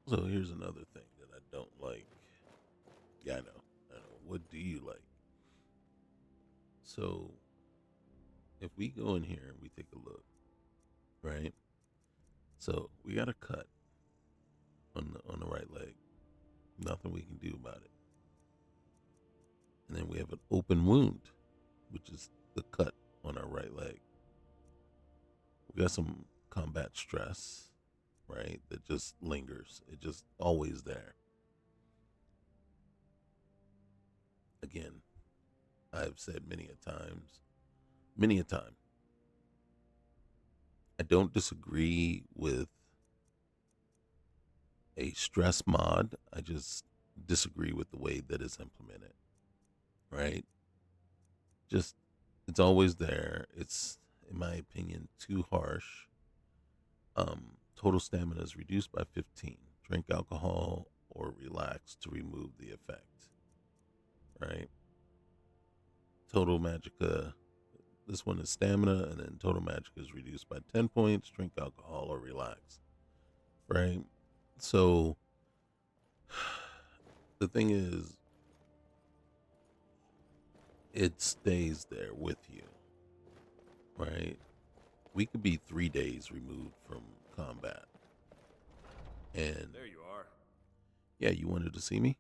So here's another thing that I don't like. Yeah, I know. What do you like? So if we go in here and we take a look, right? So we got a cut on the right leg. Nothing we can do about it. And then we have an open wound, which is the cut on our right leg. We got some combat stress, right? That just lingers. It's just always there. Again, I've said many a time, I don't disagree with a stress mod. I just disagree with the way that it's implemented, right? Just, it's always there. It's, in my opinion, too harsh. Total stamina is reduced by 15. Drink alcohol or relax to remove the effect, right? Total magicka. This one is stamina, and then total magicka is reduced by 10 points. Drink alcohol or relax, right? So the thing is, it stays there with you, right? We could be 3 days removed from combat. And There you are. Yeah, you wanted to see me?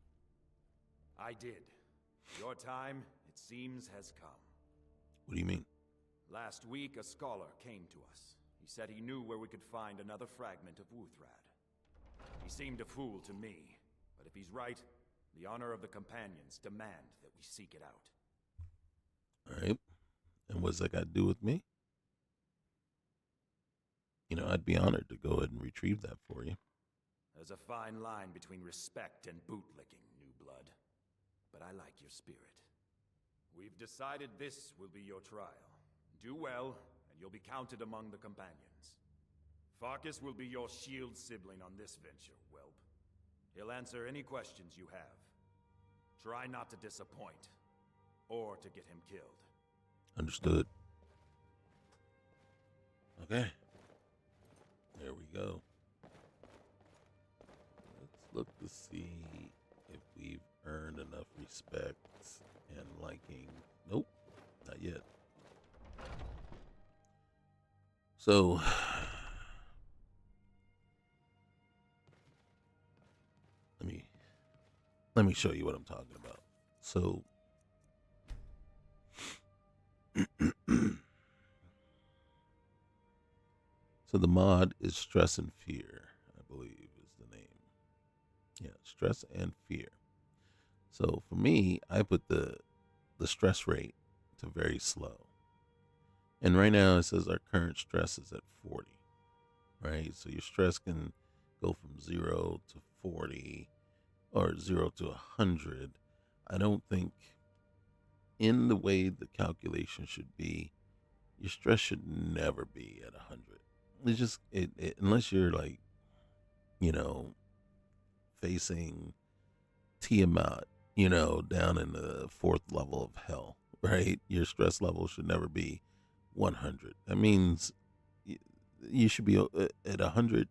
I did. Your time, it seems, has come. What do you mean? Last week, a scholar came to us. He said he knew where we could find another fragment of Wuthrad. He seemed a fool to me, but if he's right, the honor of the companions demand that we seek it out. All right. And what's that got to do with me? You know, I'd be honored to go ahead and retrieve that for you. There's a fine line between respect and bootlicking, new blood. But I like your spirit. We've decided this will be your trial. Do well, and you'll be counted among the companions. Farkas will be your shield sibling on this venture, whelp. He'll answer any questions you have. Try not to disappoint, or to get him killed. Understood. Okay. There we go. Let's look to see if we've earned enough respect and liking. Nope, not yet. So, let me show you what I'm talking about. So, so the mod is Stress and Fear, I believe is the name. Yeah, Stress and Fear. So for me, I put the stress rate to very slow. And right now it says our current stress is at 40, right? So your stress can go from 0 to 40 or 0 to 100. I don't think in the way the calculation should be, your stress should never be at 100. It's just, unless you're like, you know, facing Tiamat, you know, down in the 4th level of hell, right? Your stress level should never be 100. That means you should be at 100,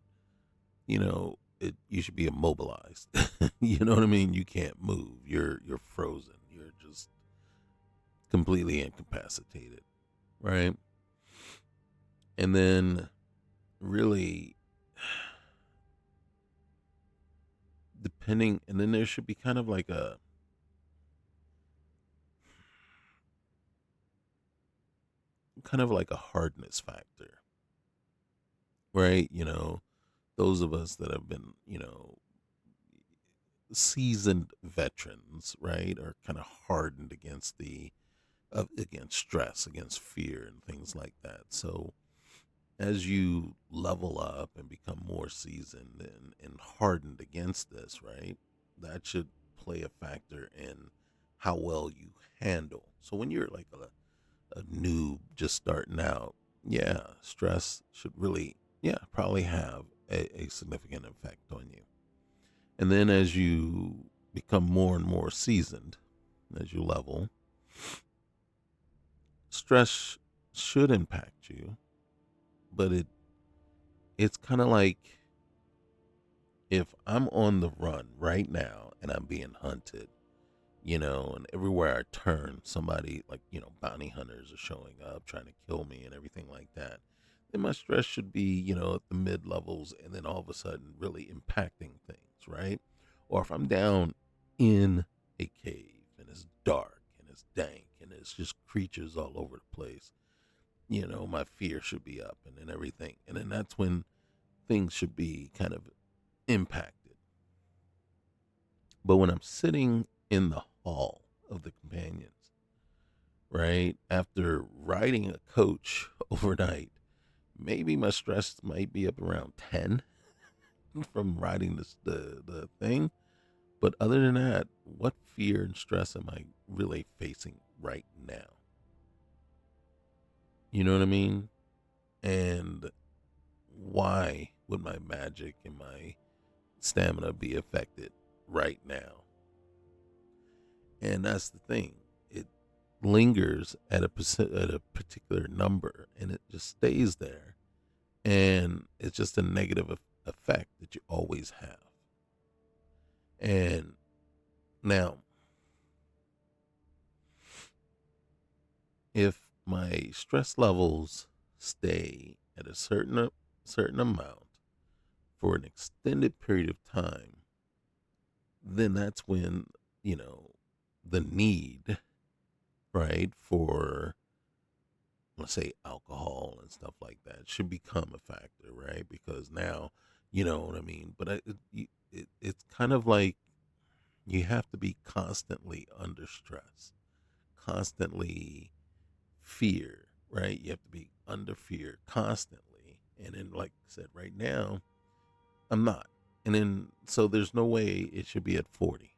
you know, you should be immobilized. You know what I mean? You can't move. You're frozen. You're just completely incapacitated, right? And then really depending, and then there should be kind of like a hardness factor, right? You know, those of us that have been, you know, seasoned veterans, right, are kind of hardened against against stress, against fear, and things like that. So as you level up and become more seasoned and hardened against this, right, that should play a factor in how well you handle. So when you're like a noob just starting out, yeah, stress should really, probably have a significant effect on you. And then as you become more and more seasoned, as you level, stress should impact you, but it's kind of like if I'm on the run right now and I'm being hunted, you know, and everywhere I turn, somebody like, you know, bounty hunters are showing up trying to kill me and everything like that, then my stress should be, you know, at the mid levels and then all of a sudden really impacting things, right? Or if I'm down in a cave and it's dark and it's dank and it's just creatures all over the place, you know, my fear should be up and then everything. And then that's when things should be kind of impacted. But when I'm sitting in the hall of the companions, right, after riding a coach overnight, maybe my stress might be up around 10 from riding the thing. But other than that, what fear and stress am I really facing right now? You know what I mean? And why would my magic and my stamina be affected right now? And that's the thing. It lingers at a particular number, and it just stays there. And it's just a negative effect that you always have. And now, if my stress levels stay at a certain amount for an extended period of time, then that's when, you know, the need, right, for, let's say, alcohol and stuff like that should become a factor, right? Because now, you know what I mean? But it's kind of like you have to be constantly under stress, constantly fear, right? You have to be under fear constantly. And then, like I said, right now, I'm not. And then, so there's no way it should be at 40.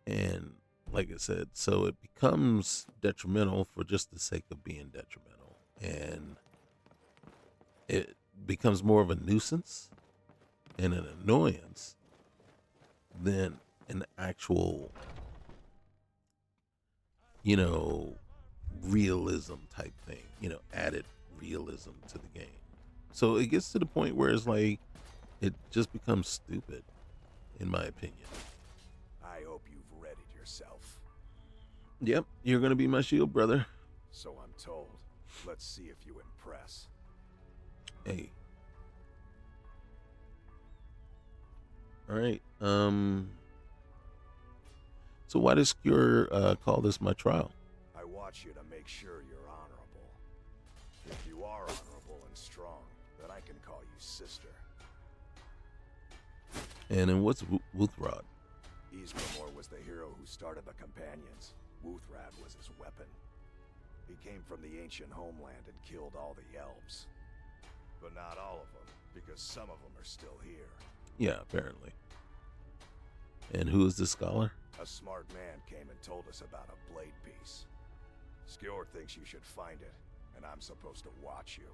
And like I said, so it becomes detrimental for just the sake of being detrimental. And it becomes more of a nuisance and an annoyance than an actual, you know, realism type thing, you know, added realism to the game. So it gets to the point where it's like, it just becomes stupid, in my opinion. I hope you've readied yourself. Yep, you're going to be my shield, brother. So I'm told. Let's see if you impress. Hey. All right. So why does Skewer call this my trial? I want you to make sure you're honorable. If you are honorable and strong, then I can call you sister. And then what's Wuthrod? Ysgramor was the hero who started the Companions. Wuthrad was his weapon. He came from the ancient homeland and killed all the elves. But not all of them, because some of them are still here. Yeah, apparently. And who is this scholar? A smart man came and told us about a blade piece. Skjor thinks you should find it, and I'm supposed to watch you.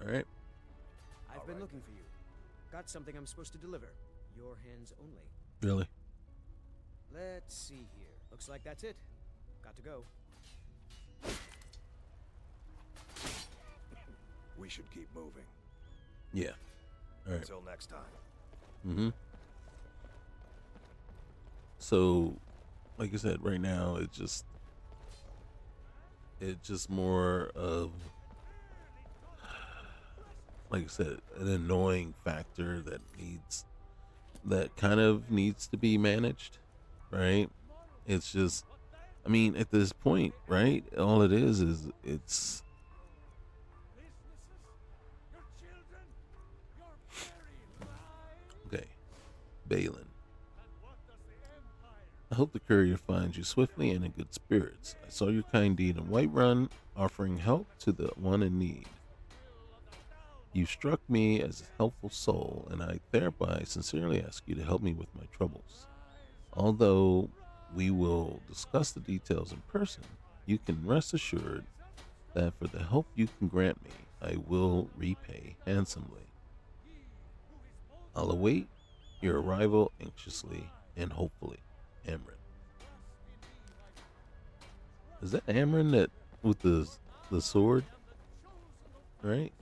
All right. I've been looking for you. Got something I'm supposed to deliver. Your hands only. Really? Let's see here. Looks like that's it. Got to go. We should keep moving. Yeah. All right. Until next time. Mm-hmm. So, like I said, right now it's just more of, like I said, an annoying factor that kind of needs to be managed, right? It's just, I mean, at this point, right? All it is it's. Okay, Balin. I hope the courier finds you swiftly and in good spirits. I saw your kind deed in Whiterun, offering help to the one in need. You struck me as a helpful soul, and I thereby sincerely ask you to help me with my troubles. Although we will discuss the details in person, you can rest assured that for the help you can grant me, I will repay handsomely. I'll await your arrival anxiously and hopefully. Amryn. Is that Amryn that with the sword? Right?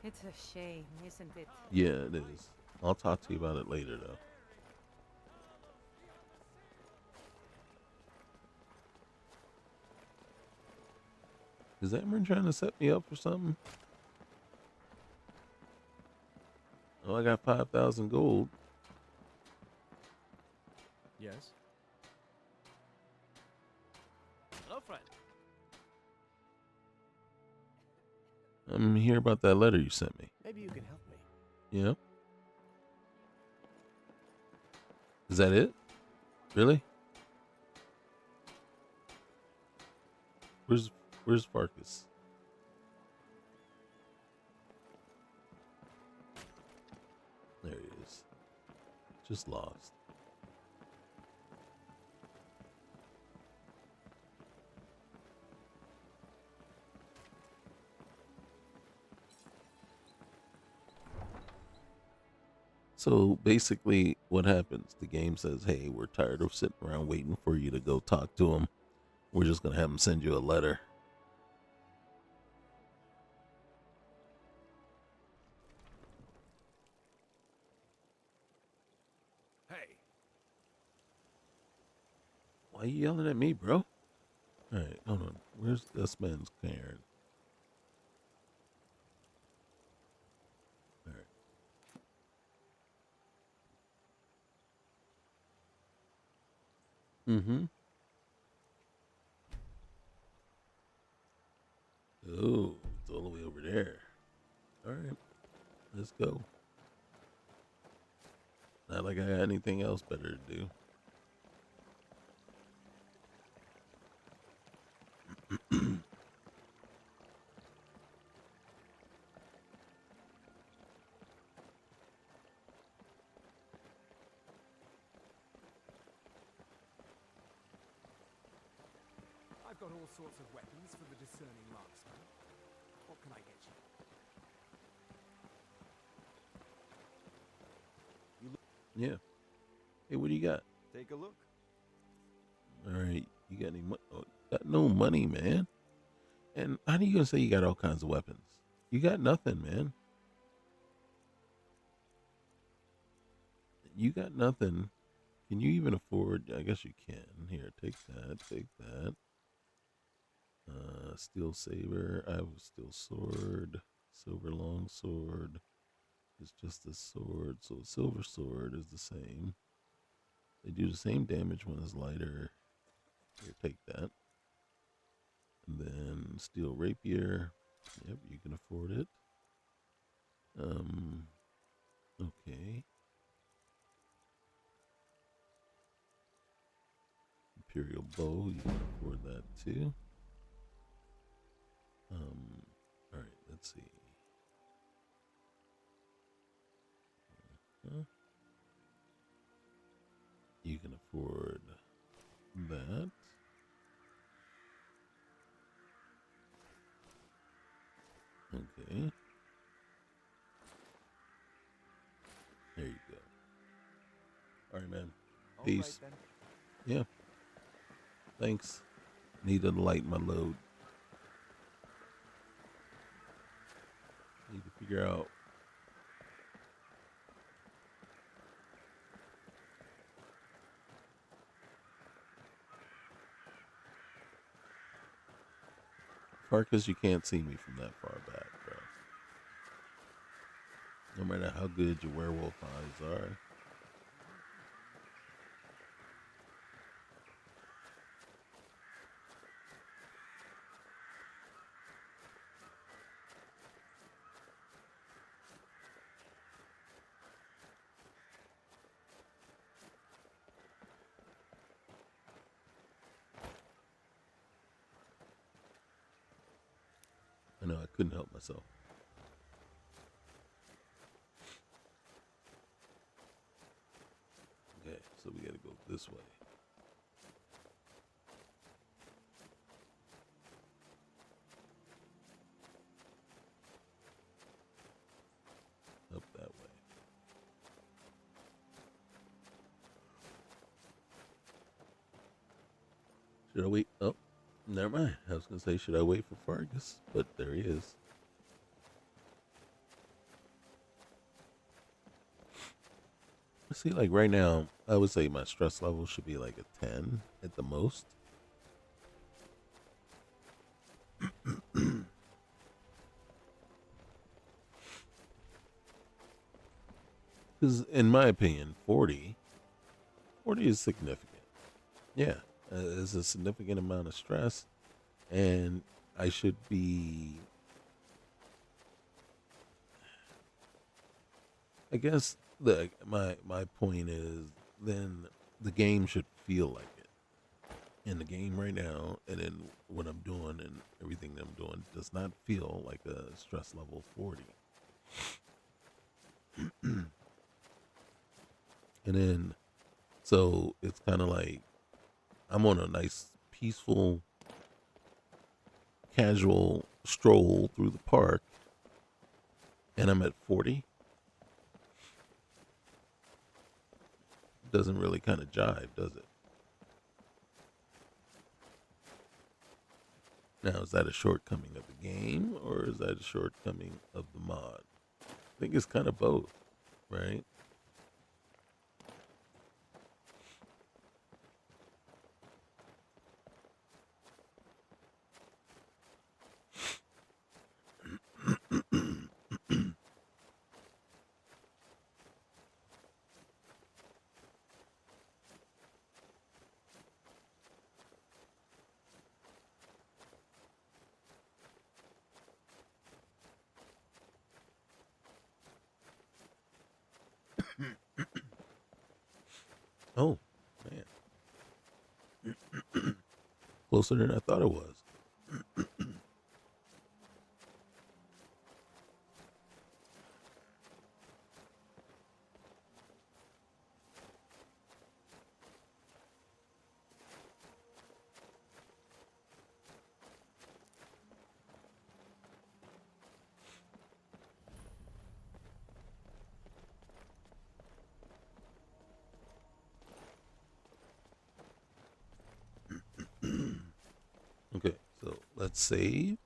It's a shame, isn't it? Yeah, it is. I'll talk to you about it later, though. Is Amryn trying to set me up for something? Oh, I got 5,000 gold. Yes? Hello, friend. I'm here about that letter you sent me. Maybe you can help me. Yeah. Is that it? Really? Where's Farkas? There he is. Just lost. So basically what happens, the game says, hey, we're tired of sitting around waiting for you to go talk to him. We're just going to have him send you a letter. Why you yelling at me, bro? All right, hold on. Where's this man's Karen? All right. Mm-hmm. Oh, it's all the way over there. All right, let's go. Not like I got anything else better to do. I've got all sorts of weapons for the discerning marksman. What can I get you? Yeah. Hey, what do you got? Take a look. All right, you got any money? Oh, got no money, man. And how are you gonna say you got all kinds of weapons? You got nothing, man. You got nothing. Can you even afford? I guess you can. Here, take that. Take that. Steel saber. I have a steel sword. Silver long sword. It's just a sword. So a silver sword is the same. They do the same damage when it's lighter. Here, take that. And then steel rapier. Yep, you can afford it. Okay. Imperial bow, you can afford that too. All right, let's see. You can afford that. Okay. There you go. All right, man. Peace. Right, yeah. Thanks. Need to lighten my load. Need to figure out. Farkas, you can't see me from that far back, bro. No matter how good your werewolf eyes are. I know I couldn't help myself. Okay, so we gotta go this way. Up that way. Should I wait? Oh, never mind. I was gonna say, should I wait for Fargus? But there he is. See, like right now, I would say my stress level should be like a 10 at the most. Because in my opinion, 40 is significant. Yeah, it's a significant amount of stress, and I should be, I guess my point is, then the game should feel like it. In the game right now, and then what I'm doing and everything that I'm doing does not feel like a stress level 40. And then, so it's kind of like I'm on a nice, peaceful, casual stroll through the park, and I'm at 40. Doesn't really kind of jive, does it? Now, is that a shortcoming of the game, or is that a shortcoming of the mod? I think it's kind of both, right? Oh, man. Closer than I thought it was. Okay, so let's save.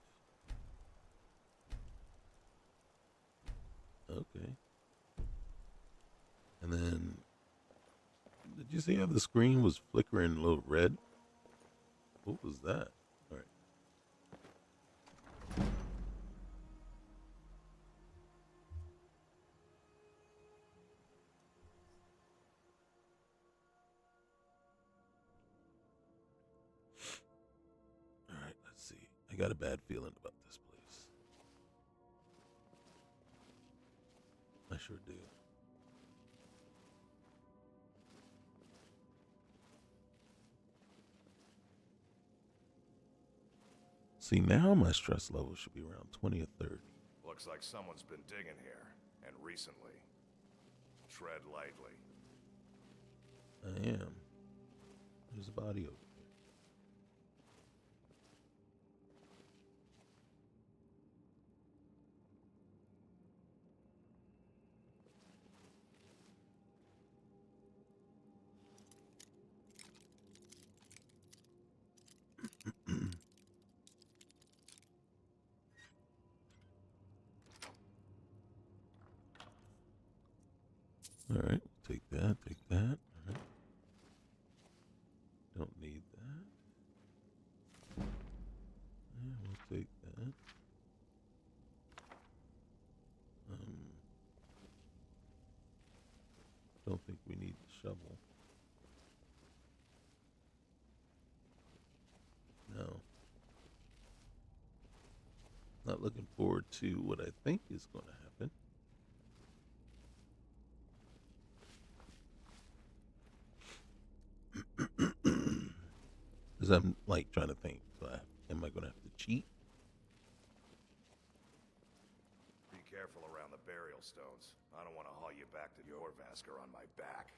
Okay. And then, did you see how the screen was flickering a little red? What was that? All right. All right, let's see. I got a bad feeling about this place. I sure do. See, now my stress level should be around 20 or 30. Looks like someone's been digging here, and recently. Tread lightly. I am. There's a body over here. All right, take that, take that. All right. Don't need that. Yeah, we'll take that. Don't think we need the shovel. No. Not looking forward to what I think is going to happen. Because I'm like trying to think. So am I going to have to cheat? Be careful around the burial stones. I don't want to haul you back to your Vasker on my back.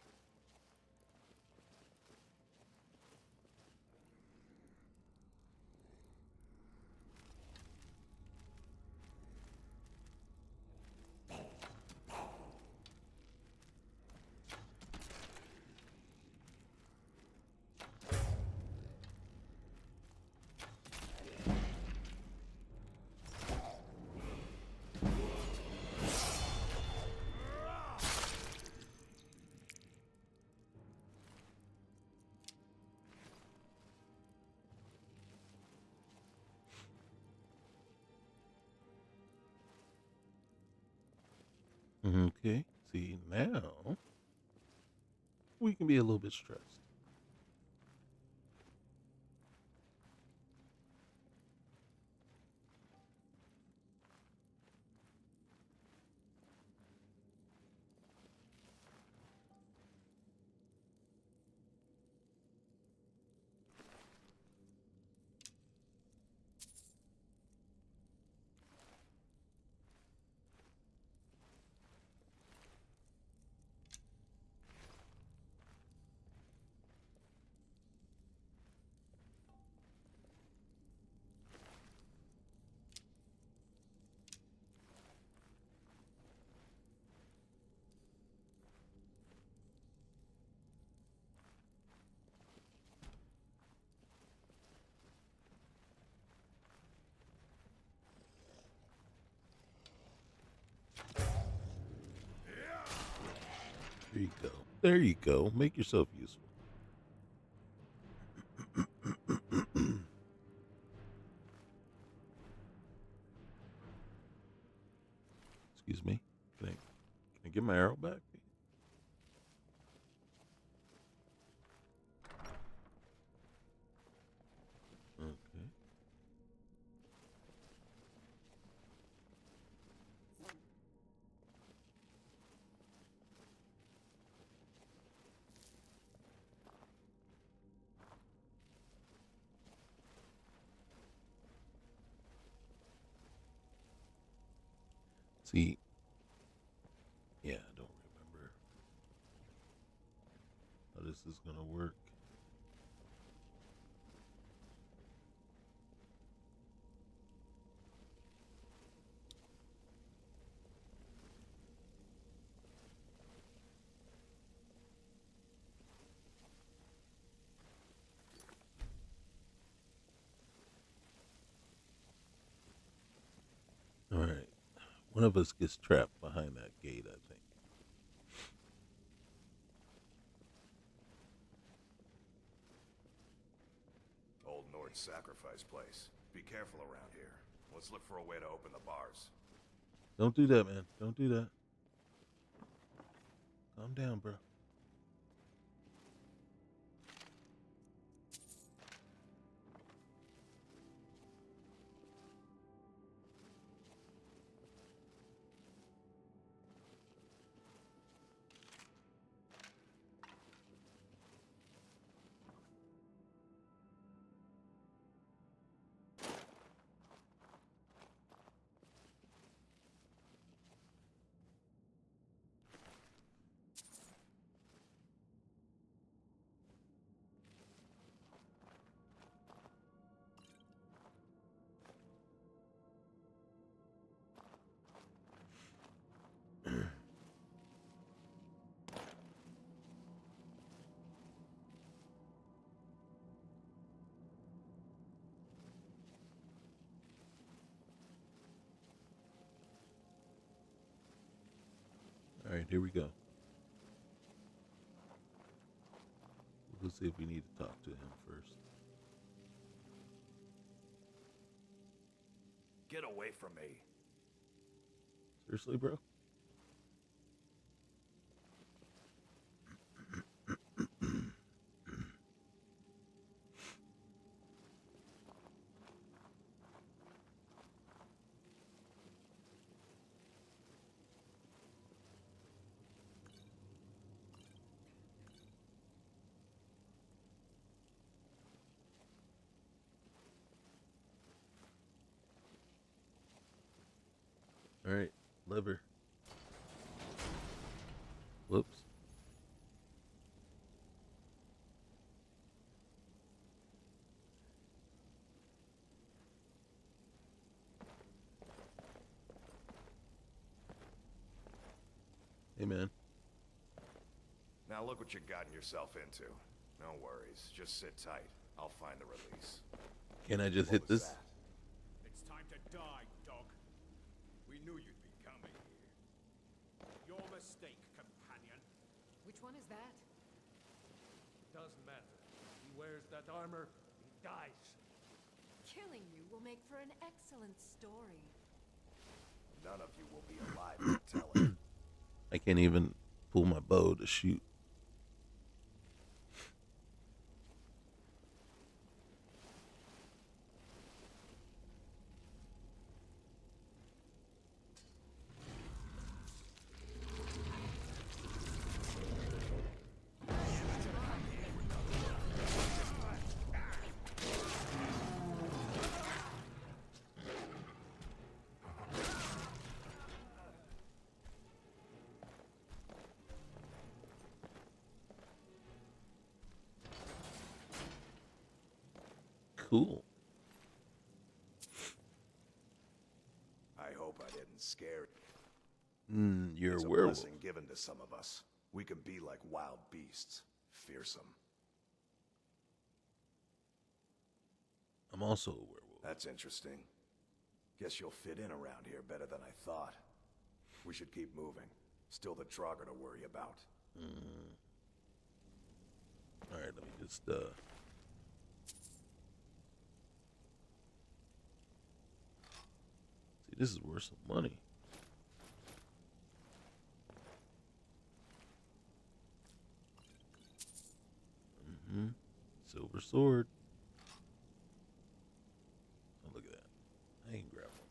Okay. See, now we can be a little bit stressed. There you go. There you go. Make yourself useful. Excuse me. Can I get my arrow back? Okay. See, yeah, I don't remember how this is gonna work. All right, one of us gets trapped behind that gate, I think. Old Nord's sacrifice place. Be careful around here. Let's look for a way to open the bars. Don't do that, man. Don't do that. Calm down, bro. All right, here we go. We'll see if we need to talk to him first. Get away from me. Seriously, bro? All right, lever. Whoops. Hey, man. Now look what you've gotten yourself into. No worries. Just sit tight. I'll find the release. Can I just What hit was this? that? It's time to die, dog. We knew you'd be coming here. Your mistake, companion. Which one is that? Doesn't matter. He wears that armor, he dies. Killing you will make for an excellent story. None of you will be alive to tell it. I can't even pull my bow to shoot. Cool. I hope I didn't scare you. You're It's a a werewolf. blessing given to some of us. We can be like wild beasts. Fearsome. I'm also a werewolf. That's interesting. Guess you'll fit in around here better than I thought. We should keep moving. Still the Trogger to worry about. All right, let me just see, this is worth some money. Silver sword. Oh, look at that. I can grab one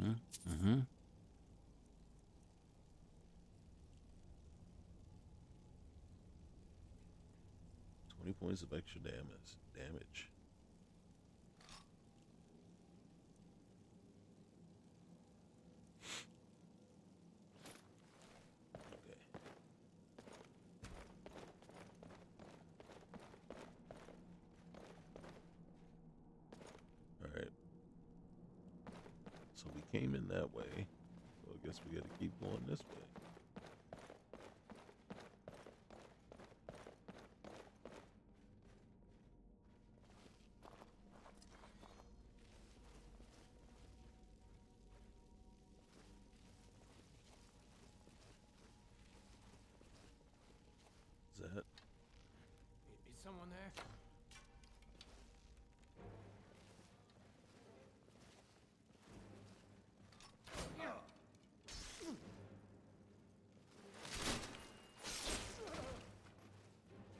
more. 20 points of extra damage. So we came in that way. So I guess we got to keep going this way. Is that? Is someone there?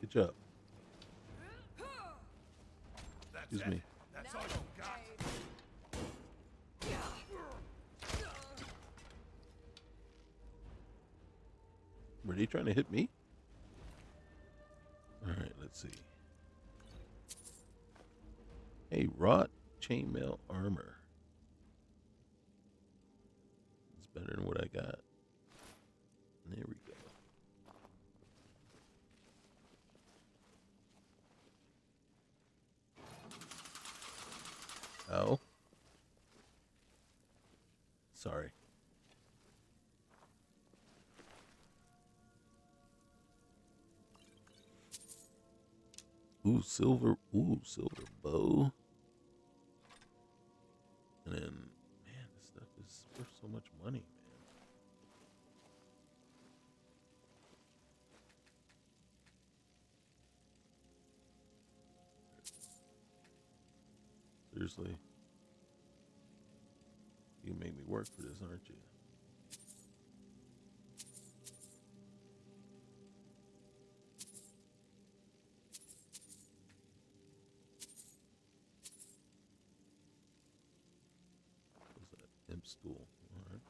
Good job. That's Excuse it. me. That's all you got. Were they trying to hit me? Alright, let's see. Hey, wrought chainmail armor. It's better than what I got. There we go. Oh. Sorry. Ooh, silver bow. And then, man, this stuff is worth so much money, man. Seriously. You make me work for this, aren't you? What's that? Imp stool. Alright.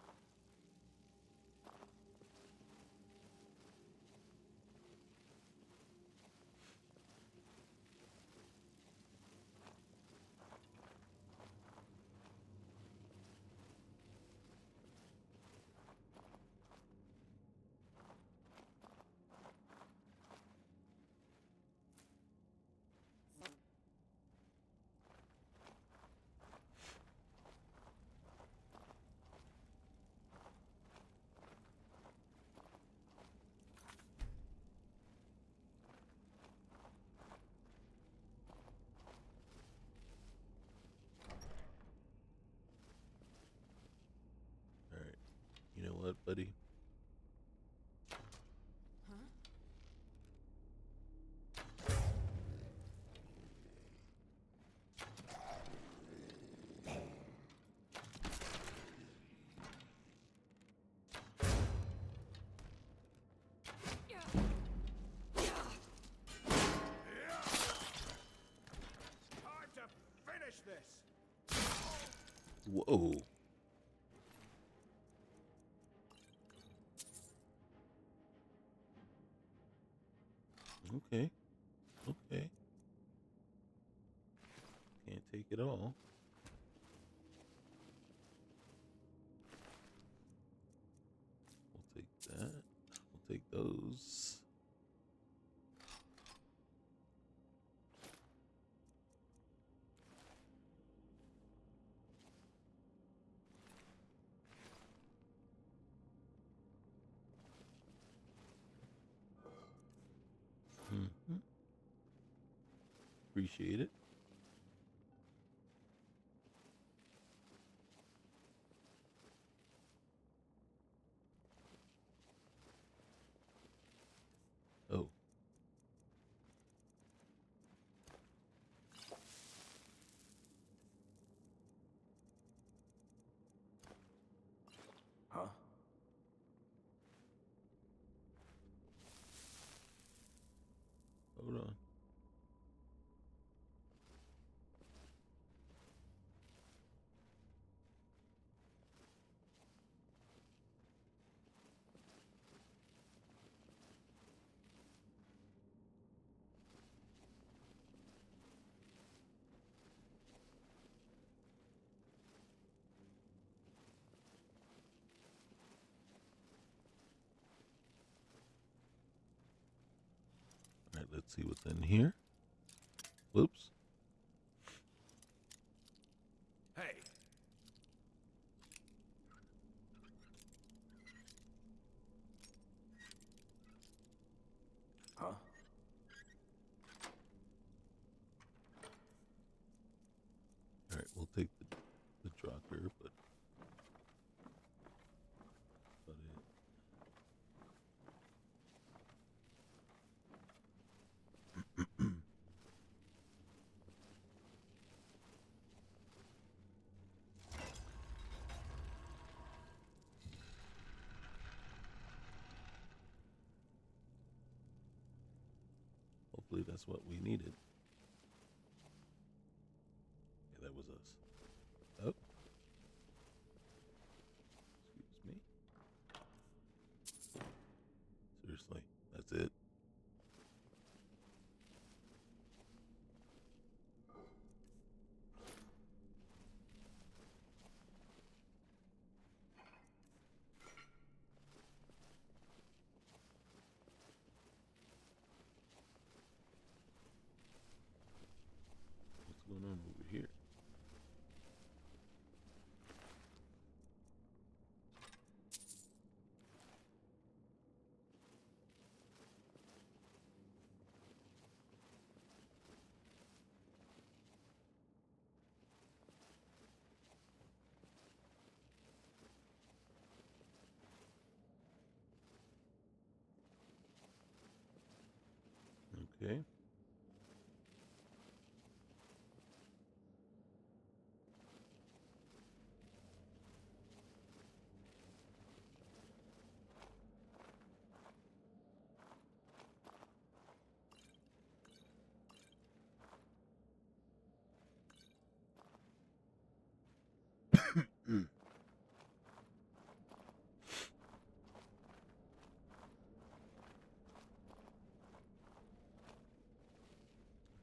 Alright. You know what, buddy? Time to finish this! Whoa. Okay. Okay. Can't take it all. We'll take that. We'll take those. Mm-hmm. Appreciate it. Oh. Huh? Hold on. All right, let's see what's in here. Whoops. Hey, we'll take the drucker, but it. Hopefully that's what we needed. Yeah, that was us. Oh. Excuse me. Seriously, that's it. What's going on over here? Okay.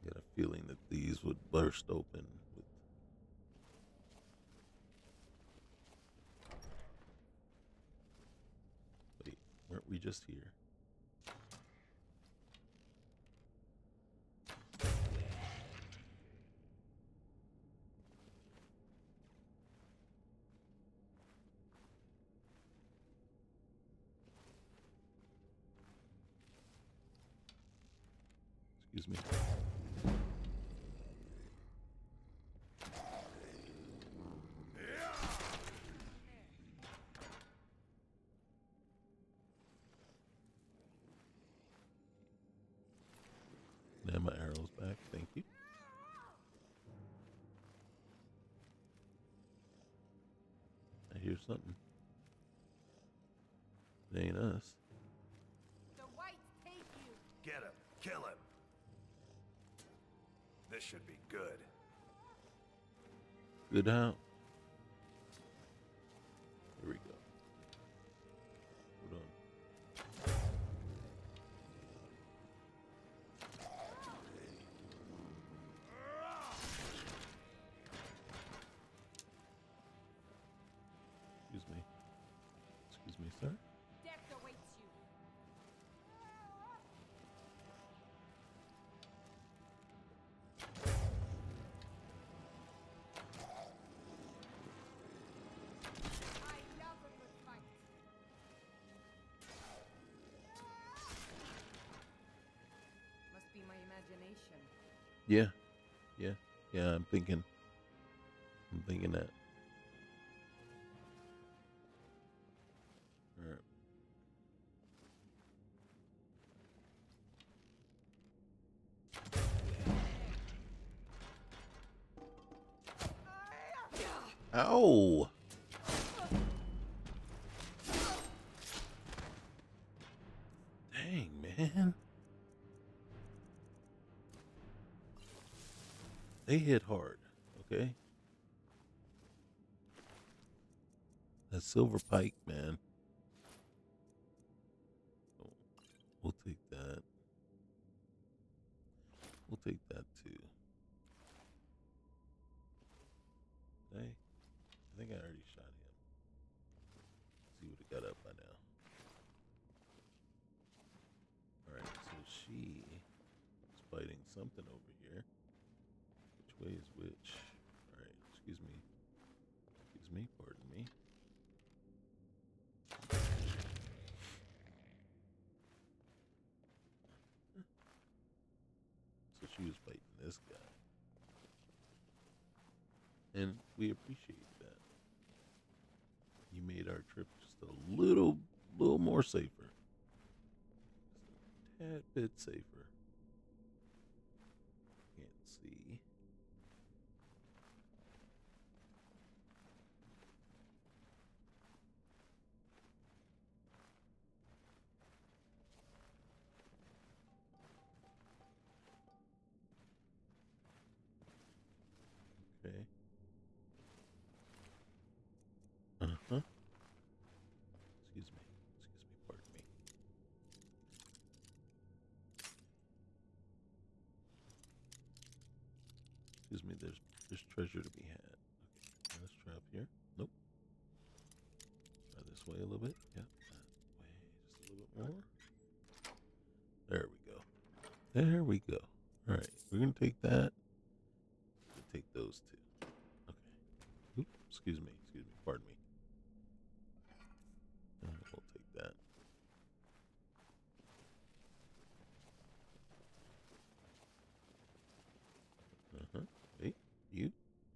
Got a feeling that these would burst open with. Wait, weren't we just here? Excuse me. Now my arrow's back. Thank you. I hear something. It ain't us. The whites take you. Get him. Kill him. This should be good. Good how? Here we go. Hold on. Excuse me. Excuse me, sir. Death awaits you. I love a good fight. Must be my imagination. Yeah. Yeah. Yeah, I'm thinking that. All right. Ow! Dang, man. They hit hard, okay? That silver pike, man. Oh, we'll take that. We'll take that too. Hey, I think I already shot him. Let's see what it got up by now. Alright, so she is fighting something over here. Which way is which? Alright, excuse me. Excuse me, pardon me. So she was fighting this guy. And we appreciate that. You made our trip just a little more safer. Just a tad bit safer. Can't see. Okay. Uh-huh. Excuse me. Pardon me. Excuse me, there's treasure to be had. Okay, let's try up here. Nope. Try this way a little bit. Yep, that way just a little bit more. There we go. There we go. Alright, we're gonna take that. We'll take those two. Okay. Oop, excuse me, pardon me. We'll take that. Uh-huh. Hey, you.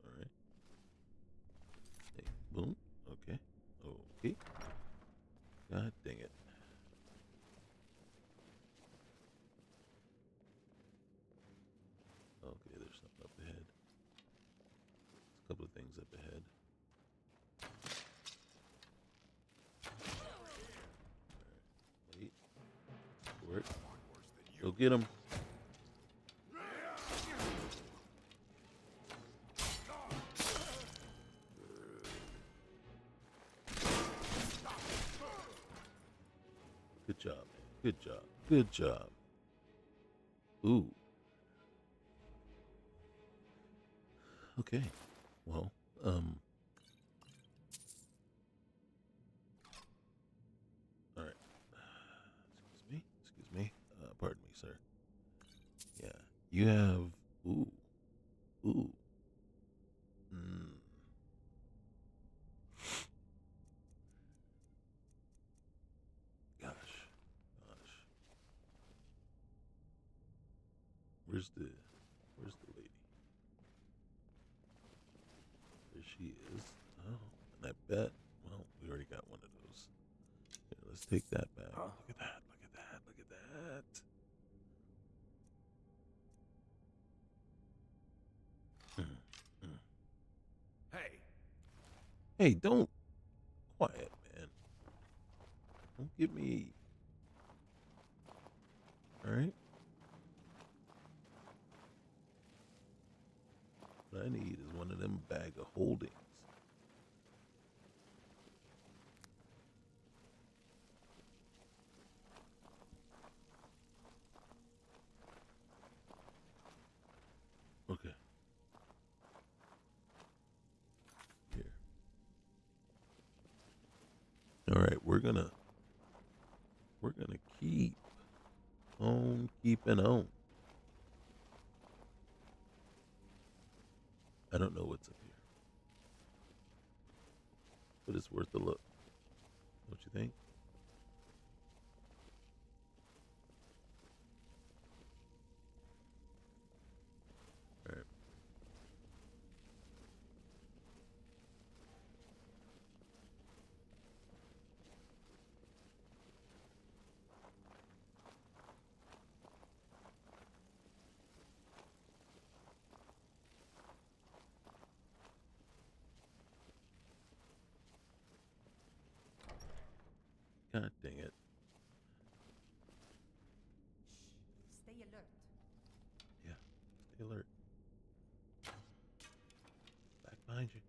Alright. Hey, boom. Okay. Okay. God dang it. Okay, there's something up ahead. There's a couple of things up ahead. Alright. Wait. For it. Go get him. Good job, man. Good job. Good job. Ooh. Okay. Well, all right. Excuse me. Pardon me, sir. Yeah. You have, ooh. Mm. Gosh. Where's the lady? There she is. Oh, and I bet, well, we already got one of those. Here, let's take that back. Look at that. Hey, don't. Quiet, man. Don't give me. Alright? What I need is one of them bag of holdings. Okay. Here. Alright, we're gonna keep on keeping on. I don't know what's up here, but it's worth a look. Don't you think? All right. God dang it. Stay alert. Yeah, stay alert. Back behind you.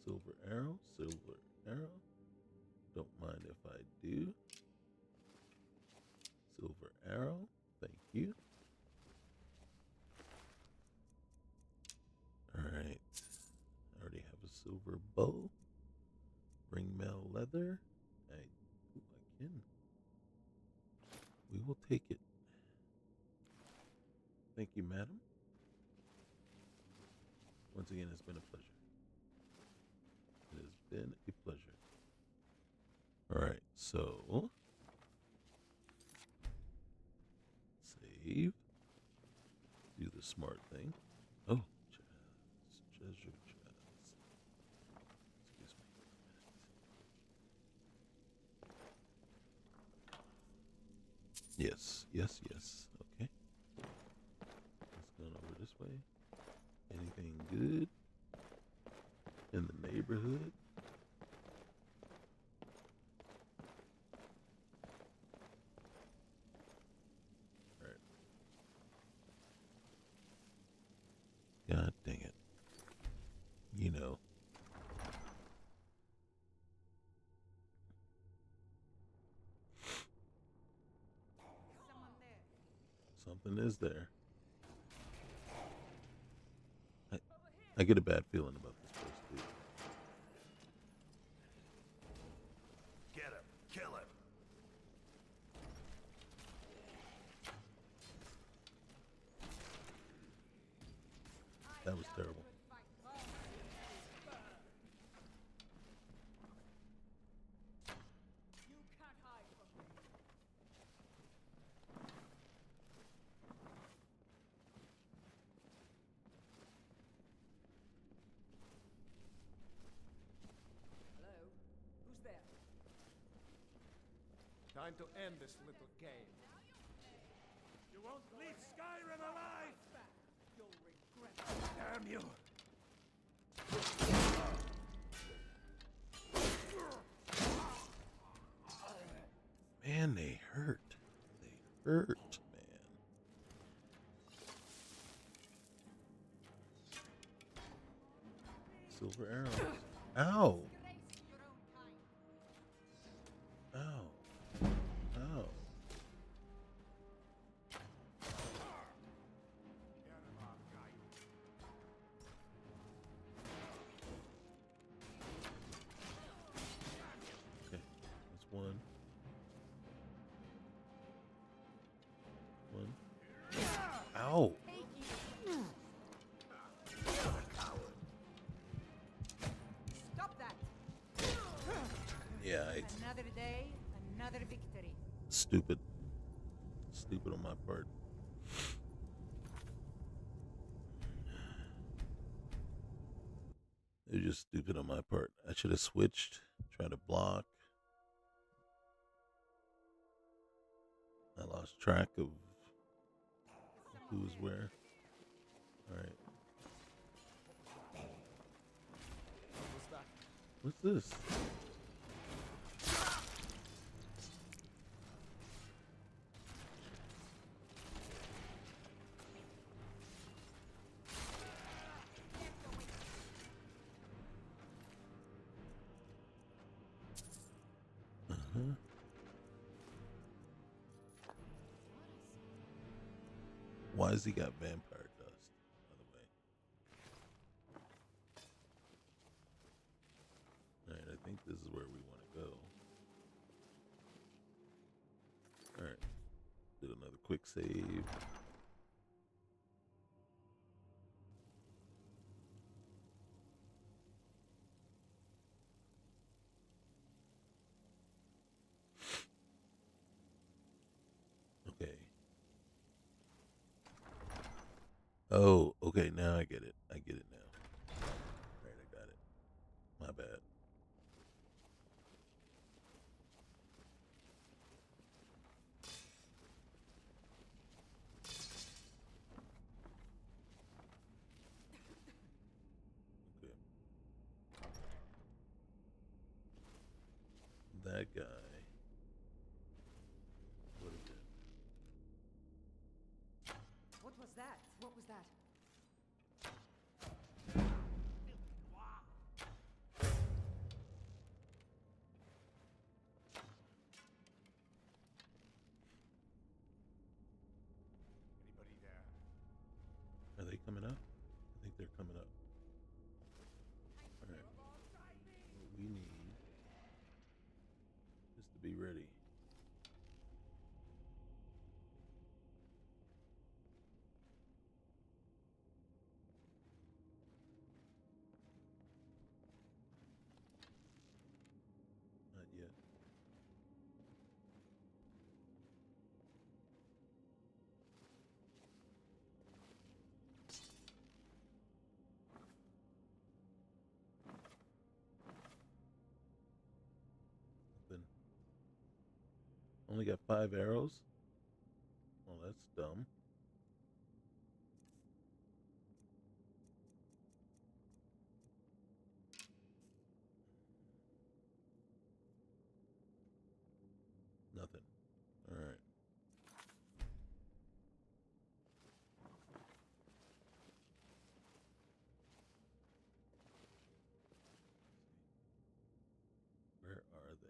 Silver arrow. Don't mind if I do. Silver arrow. Thank you. Alright. I already have a silver bow. Ringmail leather. I can will take it. Thank you, madam. Once again, it's been a pleasure. It has been a pleasure. All right, so save. Do the smart thing. Oh, treasure chest. Excuse me. Yes, yes, yes. Okay. Let's go over this way. Anything good in the neighborhood? All right. God dang it. You know. Someone there. Something is there. I get a bad feeling about this place, too. Get him! Kill him! That was terrible. You can't hide from me. Hello? Who's there? Time to end this little game. You won't leave Skyrim alive! You'll regret it. Damn you! Man, they hurt. They hurt, man. Silver arrows. Ow! Disgrace your own kind. Ow. Ow. Okay, that's one. One. Ow! Stop that. Yeah, Another day, another victory. stupid. Stupid on my part. It was just stupid on my part. I should have switched, tried to block. I lost track of who's where. Alright. What's that? What's this? Uh-huh. Why has he got vampire dust, by the way? Alright, I think this is where we want to go. Alright. Did another quick save. Okay. Oh, okay, now I get it. I get it now. Alright, I got it. My bad. Okay. That guy. What is it? What was that? What was that? Anybody there? Are they coming up? I think they're coming up. Alright. What we need is to be ready. Only got 5 arrows? Well, that's dumb. Nothing. Alright. Where are they?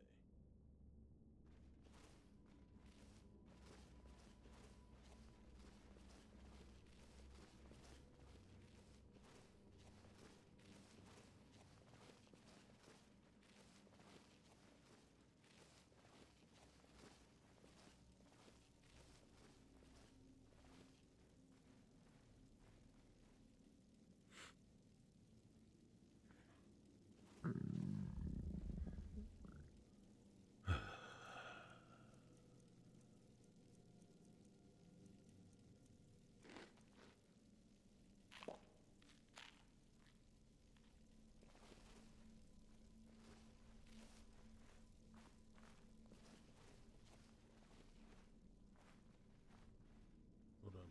Hold on.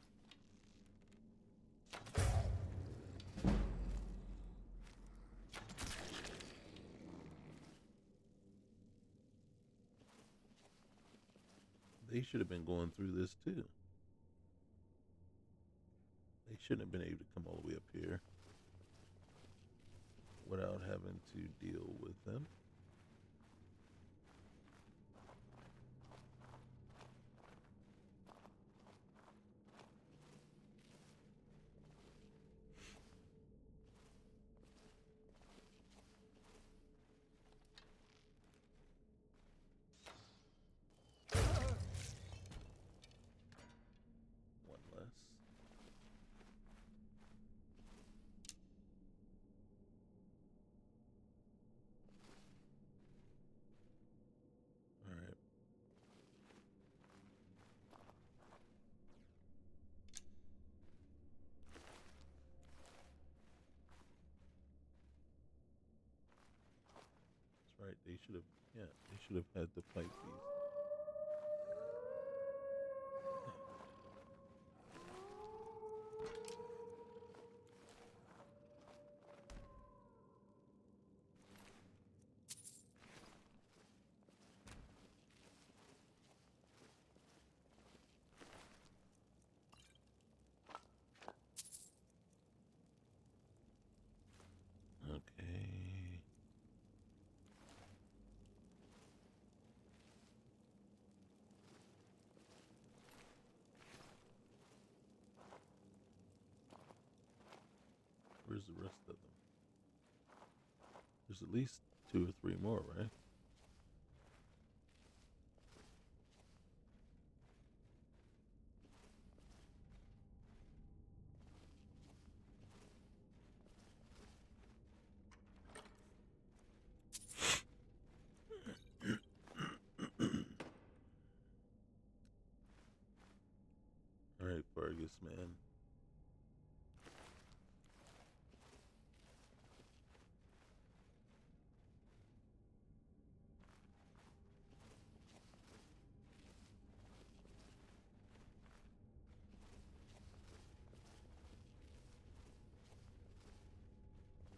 They should have been going through this too. They shouldn't have been able to come all the way up here without having to deal with them. One less. All right. That's right. They should have. Yeah, they should have had to fight these. Okay. Where's the rest of them? There's at least 2 or 3 more, right? All right, Vargas, man.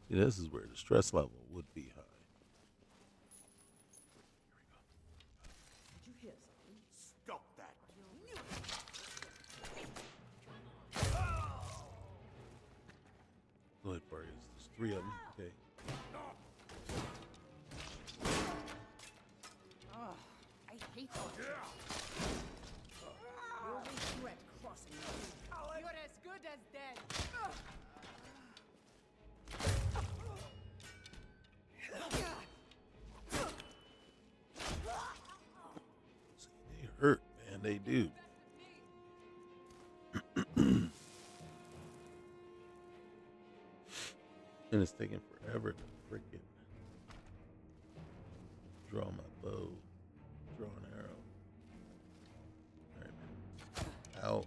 See, this is where the stress level would be high. Did you hear something? Stop that! Go ahead, Vargas. There's 3 of them. Okay. Oh, I hate those. You'll regret crossing me. You're as good as dead. See, they hurt, man. They do. And it's taking forever to freaking draw my bow, draw an arrow. All right, man. Ow.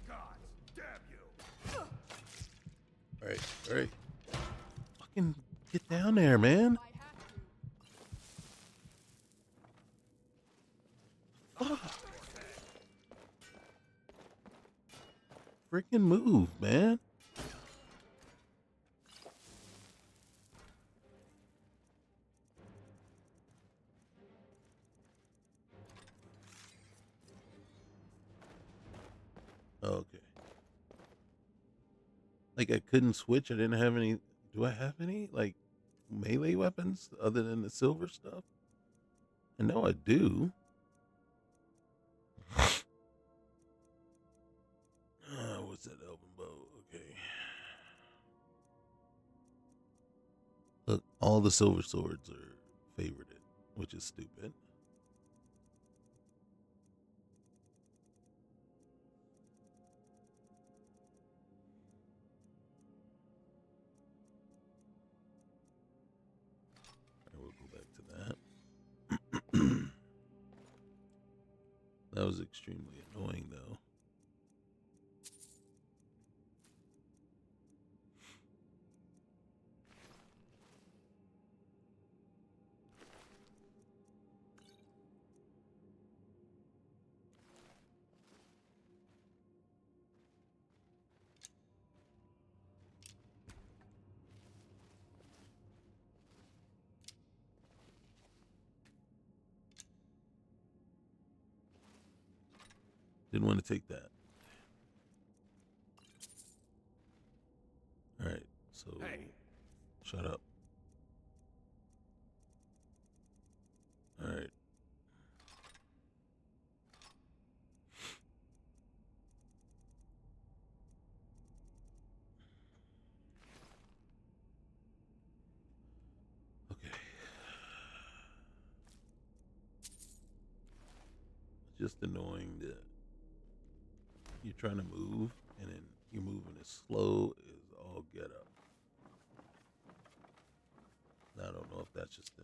God damn you! All right, all right. Fucking Get down there, man. Freaking move, man. Okay. Like I couldn't switch. I didn't have any. Do I have any like melee weapons other than the silver stuff? I know I do. What's that elven bow? Okay. Look, all the silver swords are favorited, which is stupid. I will go back to that. That was extremely annoying, though. Didn't want to take that. All right, so Hey. Shut up. All right. Okay. Just annoying that you're trying to move and then you're moving as slow as all get up. I don't know if that's just a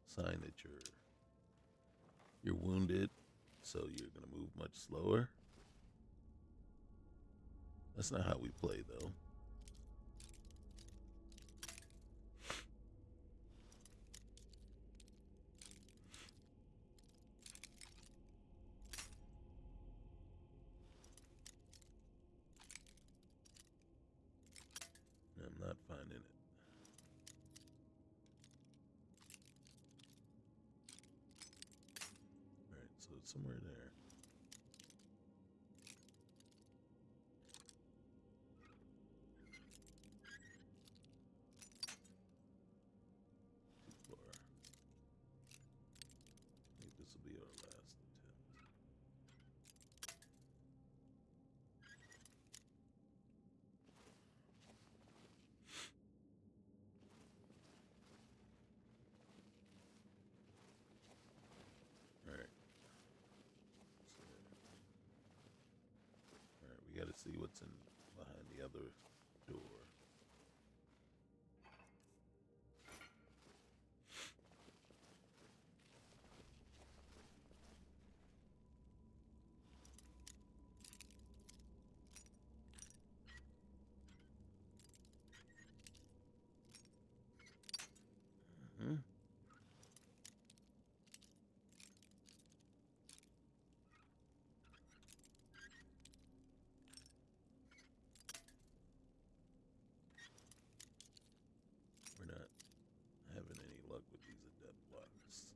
sign that you're wounded, so you're gonna move much slower. That's not how we play, though. I'm not finding it. All right, so it's somewhere there. Too far. I think this will be our last attempt. All right. All right, we got to see what's in behind the other door. Mm-hmm. We're not having any luck with these adept blocks.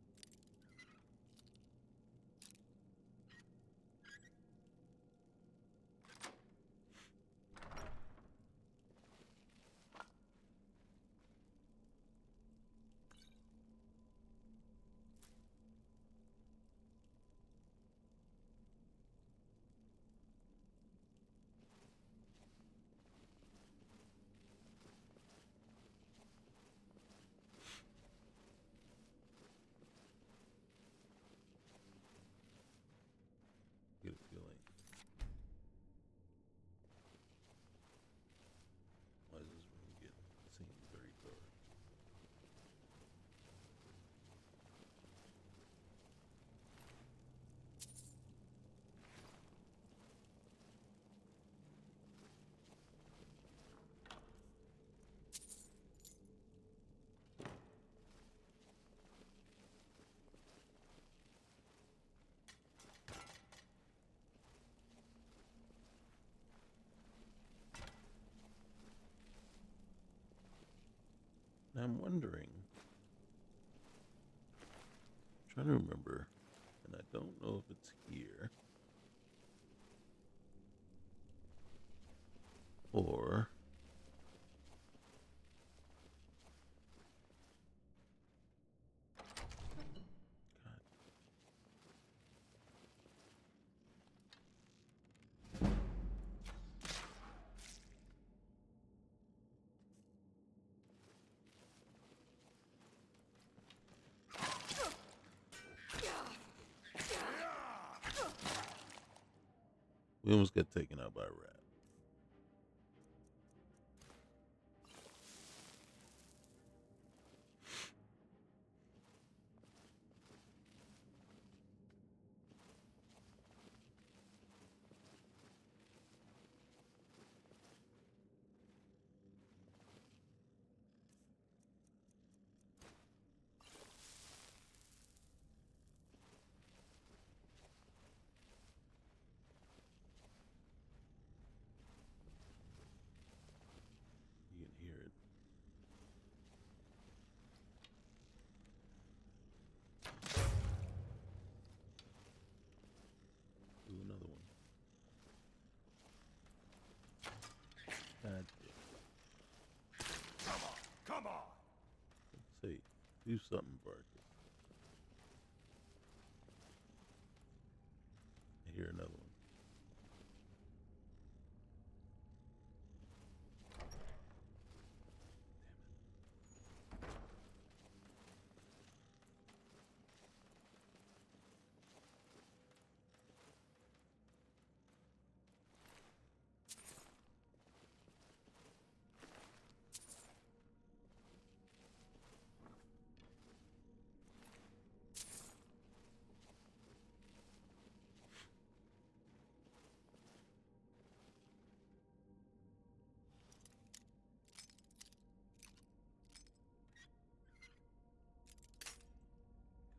I'm wondering. I'm trying to remember, and I don't know if it's here or. We almost got taken out by a rat. You can hear it. Do another one. God damn. Come on, come on! Let's see. Do something, Barker. I hear another one.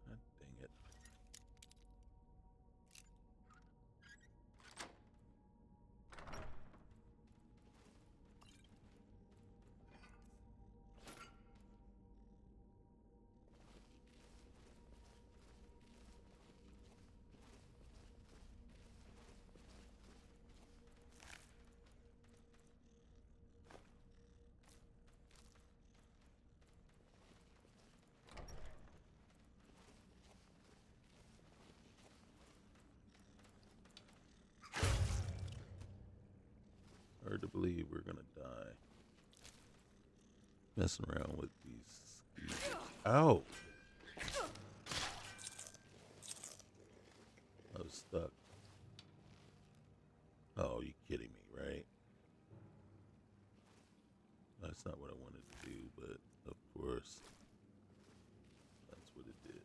God dang it. Hard to believe we're gonna die. Messing around with these skeevers. Ow! I was stuck. Oh, you kidding me, right? That's not what I wanted to do, but of course, that's what it did.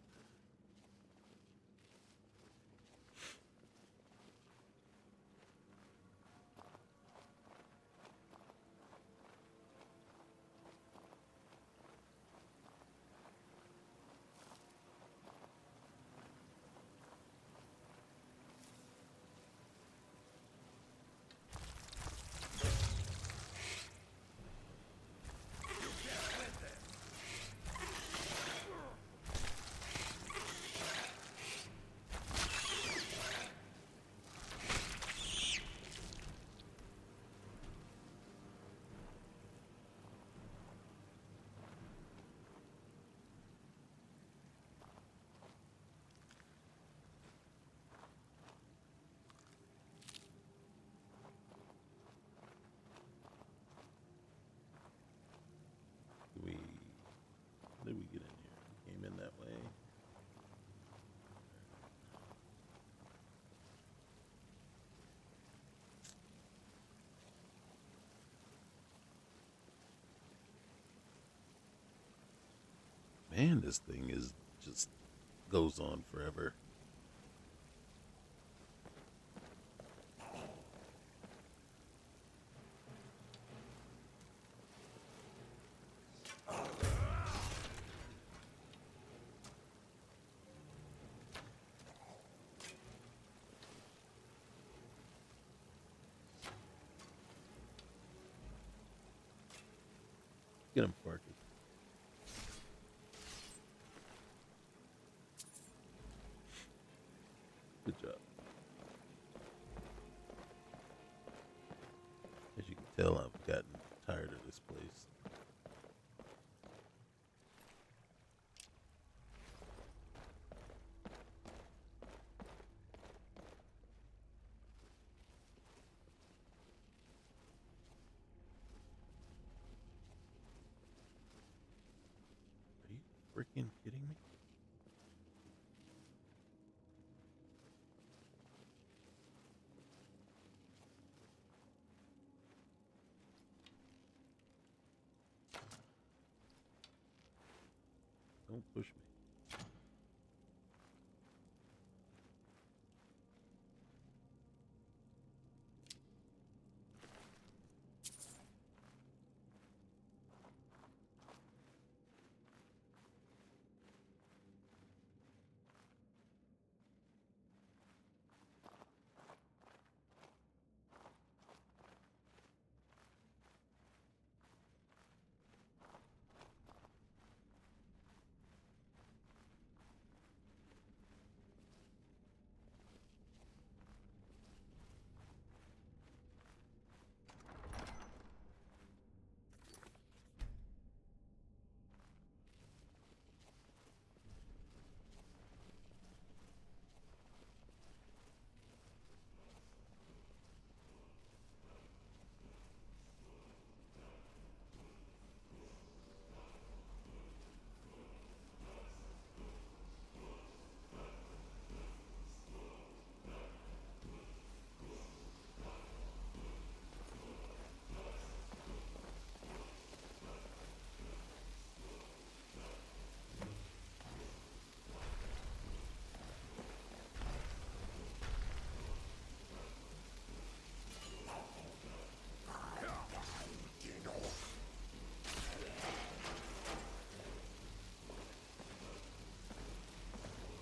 How did we get in here? Came in that way. Man, this thing is just goes on forever. Get him, Parky. gotten tired of this place. Are you freaking kidding me? Don't push me.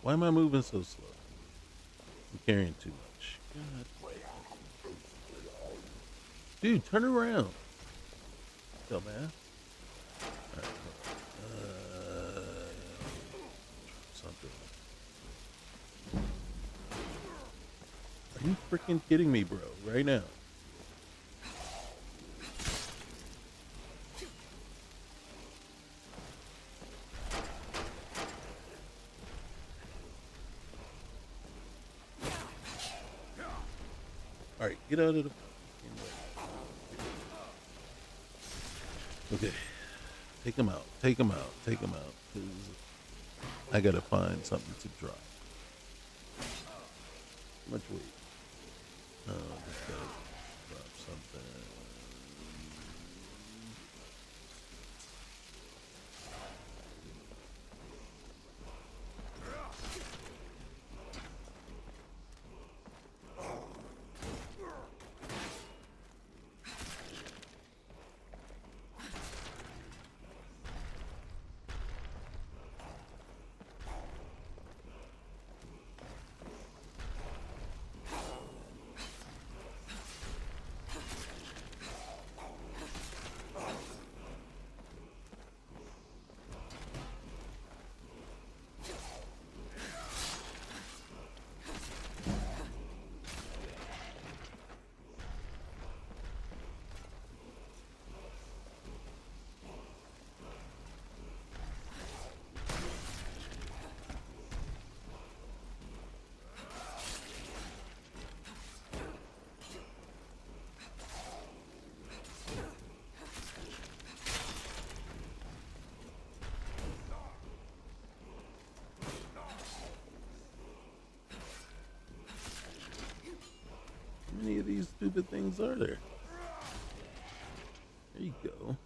Why am I moving so slow? I'm carrying too much. God. Dude, turn around. Dumbass. Alright, something. Are you freaking kidding me, bro? Right now. Alright, get out of the fucking way. Okay. Take him out. Take him out. Take him out. Because I gotta find something to drop. How much weight? Oh, just gotta drop something. How many of these stupid things are there? There you go.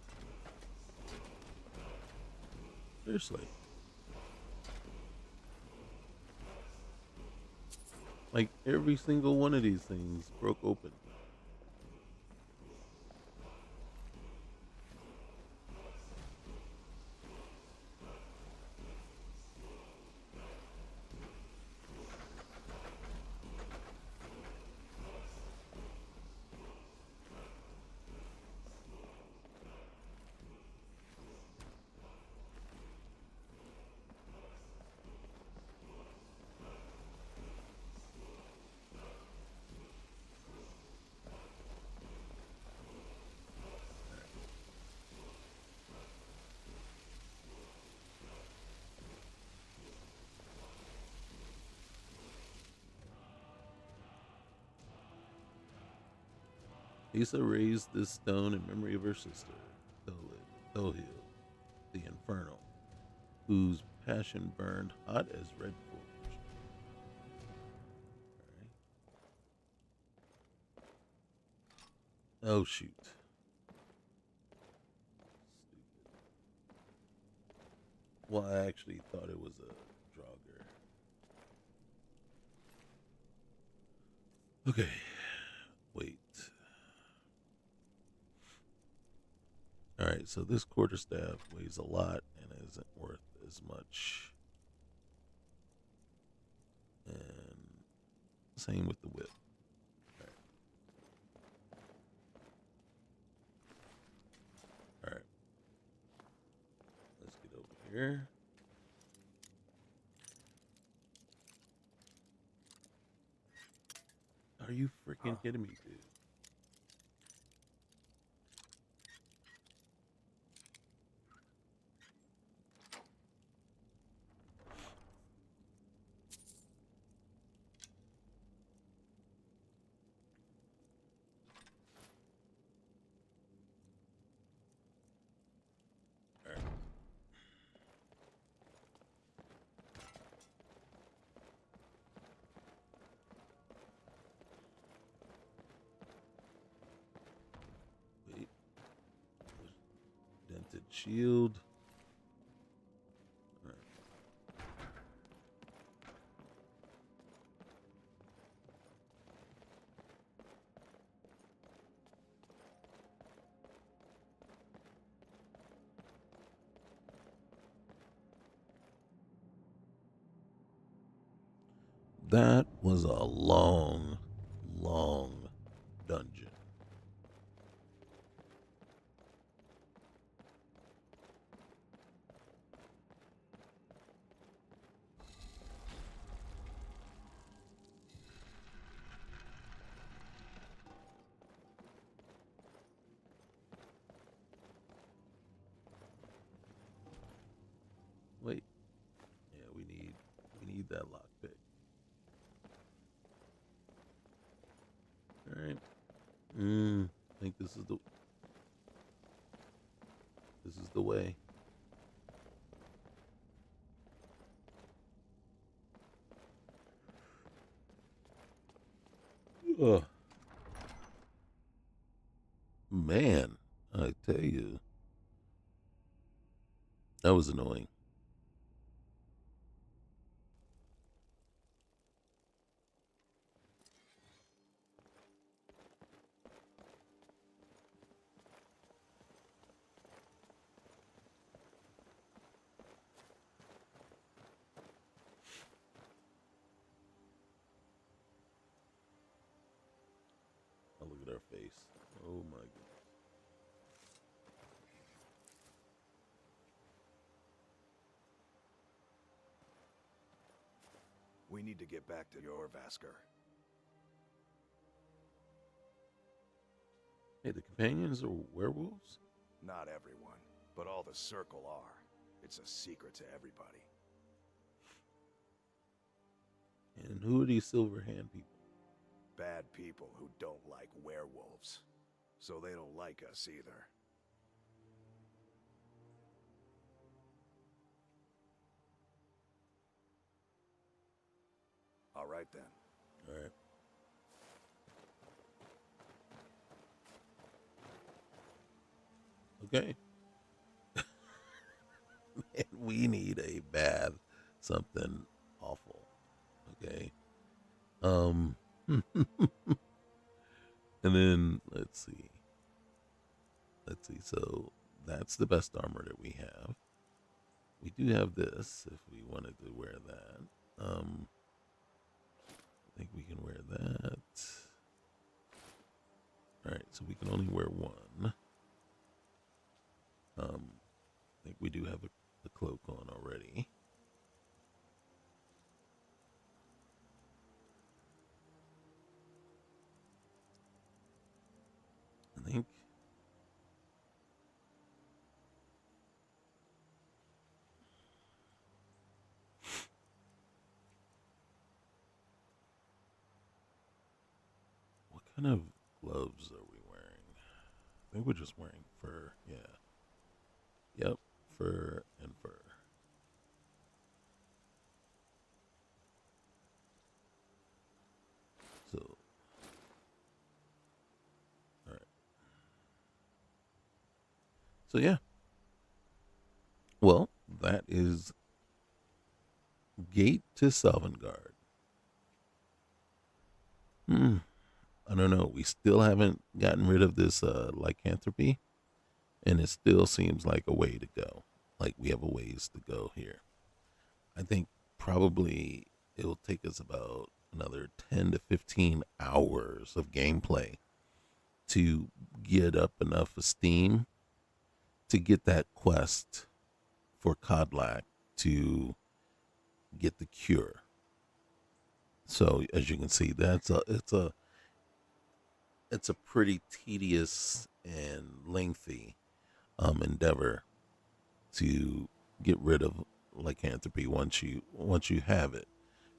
Seriously. Like every single one of these things broke open. Asa raised this stone in memory of her sister, Thohil, the Infernal, whose passion burned hot as red forge. All right. Oh, shoot. Well, I actually thought it was a Draugr. Okay. Wait. Alright, so this quarterstaff weighs a lot and isn't worth as much. And same with the whip. Alright. Let's get over here. Are you freaking kidding me, dude? Wait. Dented shield. That was a long, long dungeon. Wait. Yeah, we need that lockpick. All right. I think this is the way. Ugh. Man, I tell you, that was annoying. Oh, look at our face. Oh my goodness. We need to get back to your Vasker. Hey, the companions are werewolves? Not everyone, but all the Circle are. It's a secret to everybody. And who are these silver hand people? Bad people who don't like werewolves. So they don't like us either. All right then. All right. Okay. Man, we need a bath. Something awful. Okay. And then let's see. So that's the best armor that we have. We do have this if we wanted to wear that. I think we can wear that. All right, so we can only wear one. I think we do have the cloak on already. I think. What kind of gloves are we wearing? think we're just wearing fur. Yeah. Yep. Fur and fur. So, all right. So yeah. Well, that is Gate to Sovngarde. I don't know. We still haven't gotten rid of this lycanthropy, and it still seems like a way to go. Like we have a ways to go here. I think probably it'll take us about another 10 to 15 hours of gameplay to get up enough esteem to get that quest for Kodlak to get the cure. So as you can see, it's a pretty tedious and lengthy endeavor to get rid of lycanthropy once you have it.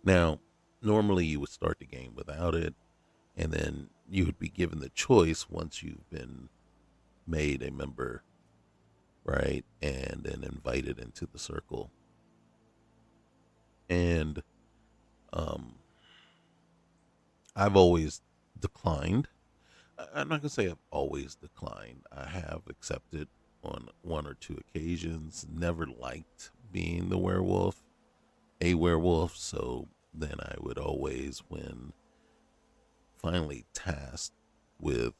Now, normally you would start the game without it, and then you would be given the choice once you've been made a member, right, and then invited into the circle. And I've always declined. I'm not gonna say I've always declined. I have accepted on one or two occasions. Never liked being a werewolf. So then I would always, when finally tasked with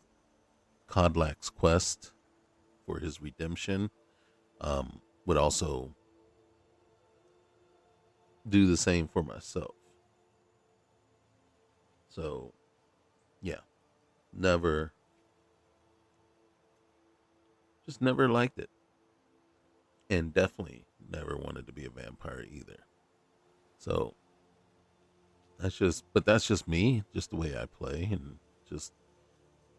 Kodlak's quest for his redemption, would also do the same for myself. So yeah, never, just never liked it, and definitely never wanted to be a vampire either. So that's just me, just the way I play, and just,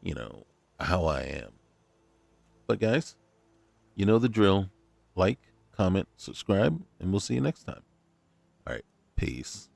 you know, how I am. But guys, you know the drill. Like, comment, subscribe, and we'll see you next time. All right. Peace.